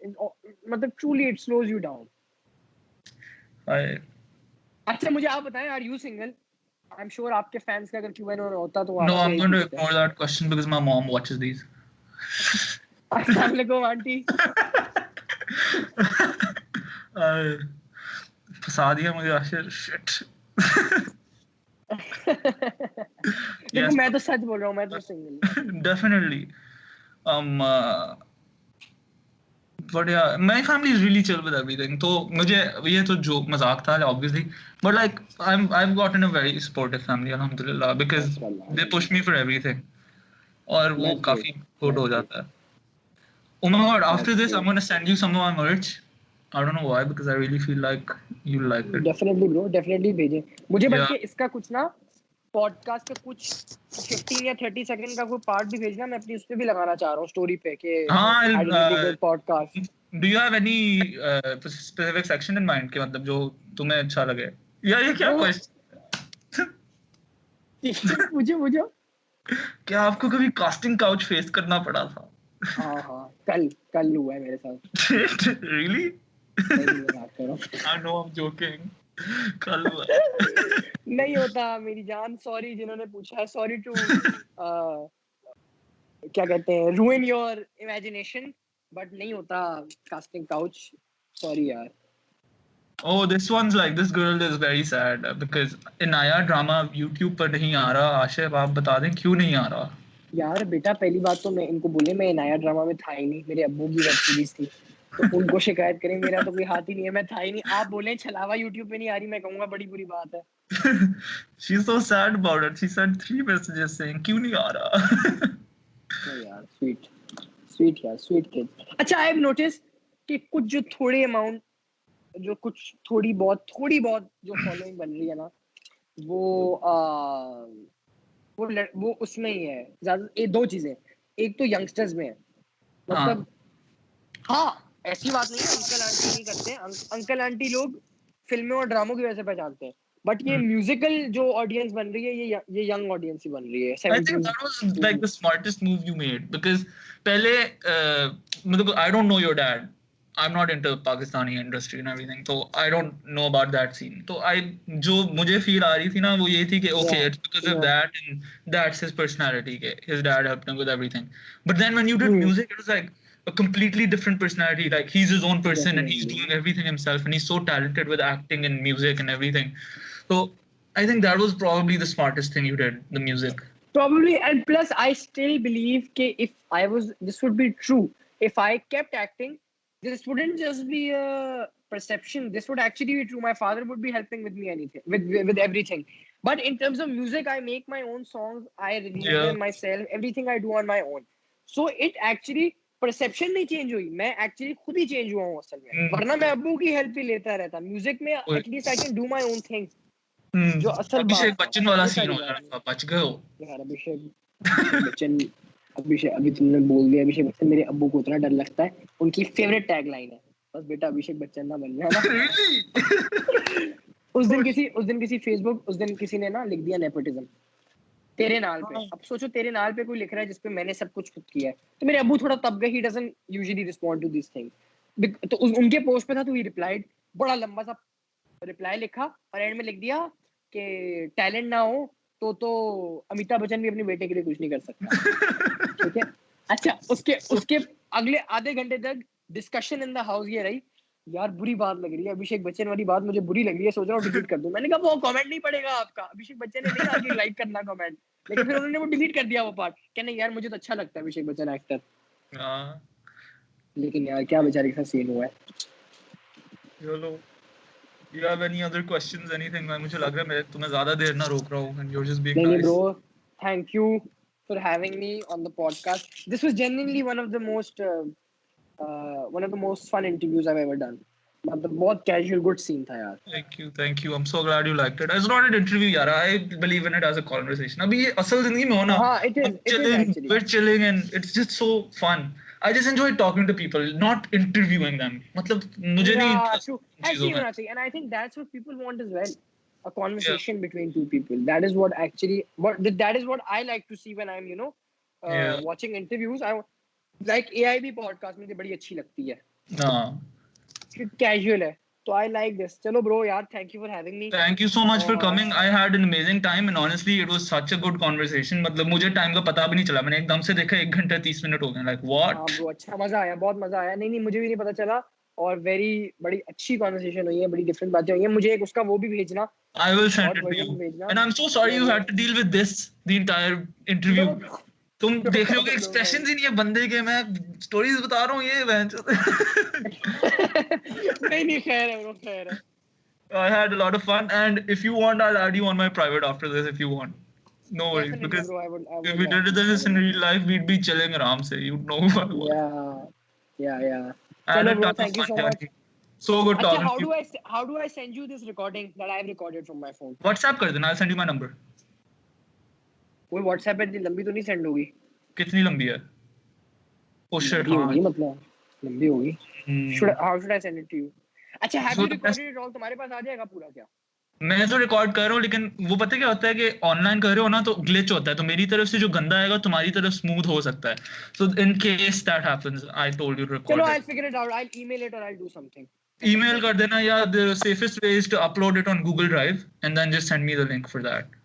मतलब truly it slows you down. Drama. अच्छा, मुझे आप बताएं, are you single? I'm sure आपके fans का अगर Q&A होता तो वो No, आपसे I'm यही going to पूछते हैं. ignore that question because my mom watches these. अस्सलाम वालेकुम आंटी. फंसा दिया मुझे आखिर, शिट। देखो Yes, मैं तो सच बोल रहा हूँ, मैं तो सिंगल हूँ. definitely. Um, uh, but yeah, my family is really chill with everything. तो मुझे ये तो जो मजाक था obviously, but like I've gotten a very supportive family, alhamdulillah, because माशाल्लाह. they push me for everything. और वो That's great. काफी good हो That's great. जाता है. Oh my god, after That's this I'm great. gonna send you some of my merch. I don't know why, because I really feel like you'll like it. Definitely bro, definitely भेजें. मुझे Yeah. बल्कि इसका कुछ ना podcast का कुछ 15 या 30 second का कोई पार्ट भी भेजना, मैं अपनी उस पे भी लगाना चाह रहा हूँ स्टोरी पे कि हाँ, identity good podcast. do you have any specific section in mind, कि मतलब जो तुम्हें अच्छा लगे? यार ये क्या ब्रो क्वेश्चन? मुझे मुझे क्या आपको कभी कास्टिंग काउच फेस करना पड़ा था? हाँ हाँ, कल कल हुआ है मेरे साथ. Really? नहीं मजाक कर रहा हूँ. I know, I'm joking. कल हुआ। नहीं होता मेरी जान. सॉरी जिन्होंने पूछा है, सॉरी टू क्या कहते हैं, ruin your imagination, बट नहीं होता कास्टिंग काउच. सॉरी यार. Oh, this one's like, this girl is very sad because नया ड्रामा YouTube पर नहीं आ रहा। आशिफ आप बता दें क्यों नहीं आ रहा? यार बेटा, पहली बात तो मैं इनको बोले मैं नया ड्रामा में था ही नहीं, मेरे अब्बू की वेब सीरीज थी, तो उनको शिकायत करें, मेरा तो कोई हाथ ही नहीं है, मैं था ही नहीं. आप बोले छलावा यूट्यूब पे नहीं आ रही, मैं कहूंगा बड़ी बुरी बात है. She's so sad about it. She sent 3 messages saying क्यों नहीं आ रहा? नहीं यार, स्वीट स्वीट यार, स्वीट किड. अच्छा, आई हैव नोटिस कि कुछ जो थोड़े अमाउंट, जो कुछ थोड़ी बहुत जो फॉलोइंग बन रही है ना, वो वो उसमें ही है ज्यादा. ये दो चीजें, एक तो यंगस्टर्स में है. हाँ, मतलब हाँ, ऐसी बात नहीं है अंकल आंटी नहीं करते हैं. अंकल आंटी लोग फिल्मों और ड्रामों की वजह से पहचानते हैं, बट ये म्यूजिकल जो ऑडियंस बन रही है, ये यंग ऑडियंस ही बन रही है. I think 17 that was like the smartest move you made because पहले मतलब I don't know your dad. I'm not into Pakistani industry and everything, so I don't know about that scene. तो जो मुझे feel आ रही थी ना, वो ये थी कि okay, yeah, it's because of yeah. that and that's his personality. के his dad helped him with everything. But then when you did Hmm, music, it was like a completely different personality. Like he's his own person and he's definitely. doing everything himself and he's so talented with acting and music and everything. So I think that was probably the smartest thing you did, the music. Probably, and plus I still believe that if I was, this would be true. If I kept acting, this wouldn't just be a perception. This would actually be true. My father would be helping with me anything, with everything. But in terms of music, I make my own songs. I release Yeah. them myself. Everything I do on my own. So it actually perception नहीं change हुई, मैं actually खुद ही change हुआ हूँ असल में. वरना मैं अब्बू की हेल्प ही लेता रहता. म्यूजिक में at least I can do my own thing. जो असल अभिषेक बात है, बच्चन वाला ये सीन सारी हो बात है. जाएगा, बच गए हो। यार अभिषेक बच्चन, अभी तुमने बोल दिया अभिषेक बच्चन, मेरे अब्बू को इतना डर लगता है. उनकी फेवरेट टैगलाइन है, बस बेटा अभिषेक बच्चन ना बन जाना. Really? उस दिन किसी ने ना लिख दिया नेपोटिज्म तेरे नाल पे. अब सोचो तेरे नाल पे कोई लिख रहा है जिसपे मैंने सब कुछ खुद किया है, तो मेरे अब्बू थोड़ा तब गए. He doesn't usually respond to this thing. तो उनके पोस्ट पे था, तो ही रिप्लाइड, बड़ा लंबा सा रिप्लाई लिखा और एंड में लिख दिया कि टैलेंट ना हो तो अमिताभ बच्चन भी अपने बेटे के लिए कुछ नहीं कर सकता. ठीक है. अच्छा, उसके अगले आधे घंटे तक डिस्कशन इन द हाउस ये रही. यार बुरी बात लग रही है, अभिषेक बच्चन वाली बात मुझे बुरी लग रही है, सोच रहा हूँ डिलीट कर दूं. मैंने कहा वो कमेंट नहीं पड़ेगा आपका, अभिषेक बच्चन ने नहीं आगे लाइक करना कमेंट. लेकिन फिर उन्होंने वो डिलीट कर दिया वो पार्ट. कहने यार मुझे तो अच्छा लगता है अभिषेक बच्चन एक्टर, लेकिन यार क्या बेचारे के साथ सीन हुआ है. चलो You have any other questions, anything? मुझे लग रहा है मैं तुम्हें ज़्यादा देर ना रोक रहा हूँ and you're just being नहीं nice. bro, thank you for having me on the podcast. This was genuinely one of the most fun interviews I've ever done. मतलब बहुत casual good scene था यार. Thank you. I'm so glad you liked it. It's not an interview यार. I believe in it as a conversation. अभी ये असल जिंदगी में हो ना, हाँ, it is actually. we're chilling and it's just so fun. I just enjoy talking to people, not interviewing them. मतलब मुझे नहीं Yeah, interest true. इन चीजों Actually में. होना चाहिए, and I think that's what people want as well. A conversation between two people. That is what I like to see when I'm Yeah. watching interviews. I like AIB podcast मुझे बड़ी अच्छी लगती है. हाँ. Casual है. So I like this. चलो bro यार, thank you for having me. Thank you so much for coming. I had an amazing time and honestly it was such a good conversation. मतलब मुझे टाइम का पता भी नहीं चला. मैंने एकदम से देखा 1 घंटा 30 मिनट हो गए. Like what? हाँ bro, अच्छा मजा आया, बहुत मजा आया. नहीं मुझे भी नहीं पता चला और बड़ी अच्छी कॉन्वर्सेशन हुई है, बड़ी डिफरेंट बातें हुई हैं. मुझे एक उसका वो भी भेजना. I will send it to version you. भेजना. And I'm so sorry you had to deal with this the entire interview. तुम देख रहे हो कि एक्सप्रेशंस ही नहीं है बंदे के. मैं स्टोरीज बता रहा हूँ ये नहीं खैर है bro, खैर है. I had a lot of fun and if you want I'll add you on my private after this if you want. No worries. Definitely, Because bro, I would if we did this in real life we'd be chilling around se. You'd know what I want. Yeah. I had Chalo a bro, ton of thank you fun, so much. Jackie. So good अच्छा, talking to you. how do I send you this recording that I have recorded from my phone? WhatsApp कर देना. I'll send you my number. कोई WhatsApp पे इतनी लंबी तो नहीं send होगी? कितनी लंबी है? Oh shit, लंबी होगी, मतलब लंबी होगी. How should I send it to you? अच्छा, have you recorded it all? तुम्हारे पास आ जाएगा पूरा क्या? मैं तो रिकॉर्ड कर रहा हूँ लेकिन वो पता क्या होता है कि ऑनलाइन कर रहे हो ना तो ग्लिच होता है. तो मेरी तरफ से जो गंदा आएगा तुम्हारी तरफ स्मूथ हो सकता है. So in case that happens, I told you to record चलो, it. I'll figure it out. I'll email it or I'll do something. Email कर देना या the safest way is to upload it on Google Drive and then just send me the link for that.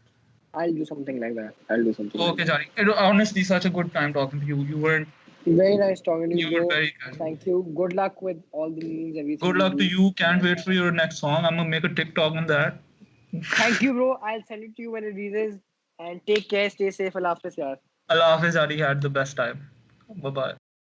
I'll do something like that. Okay, Johnny. It was honestly such a good time talking to you. You weren't. Very nice talking to you, You were bro. very good. Thank you. Good luck with all the memes, everything. Good luck to you. Can't wait for your next song. I'm gonna make a TikTok on that. Thank you, bro. I'll send it to you when it releases. And take care. Stay safe. Allah Hafiz, yaar. Allah Hafiz, Ali. Had the best time. Bye bye.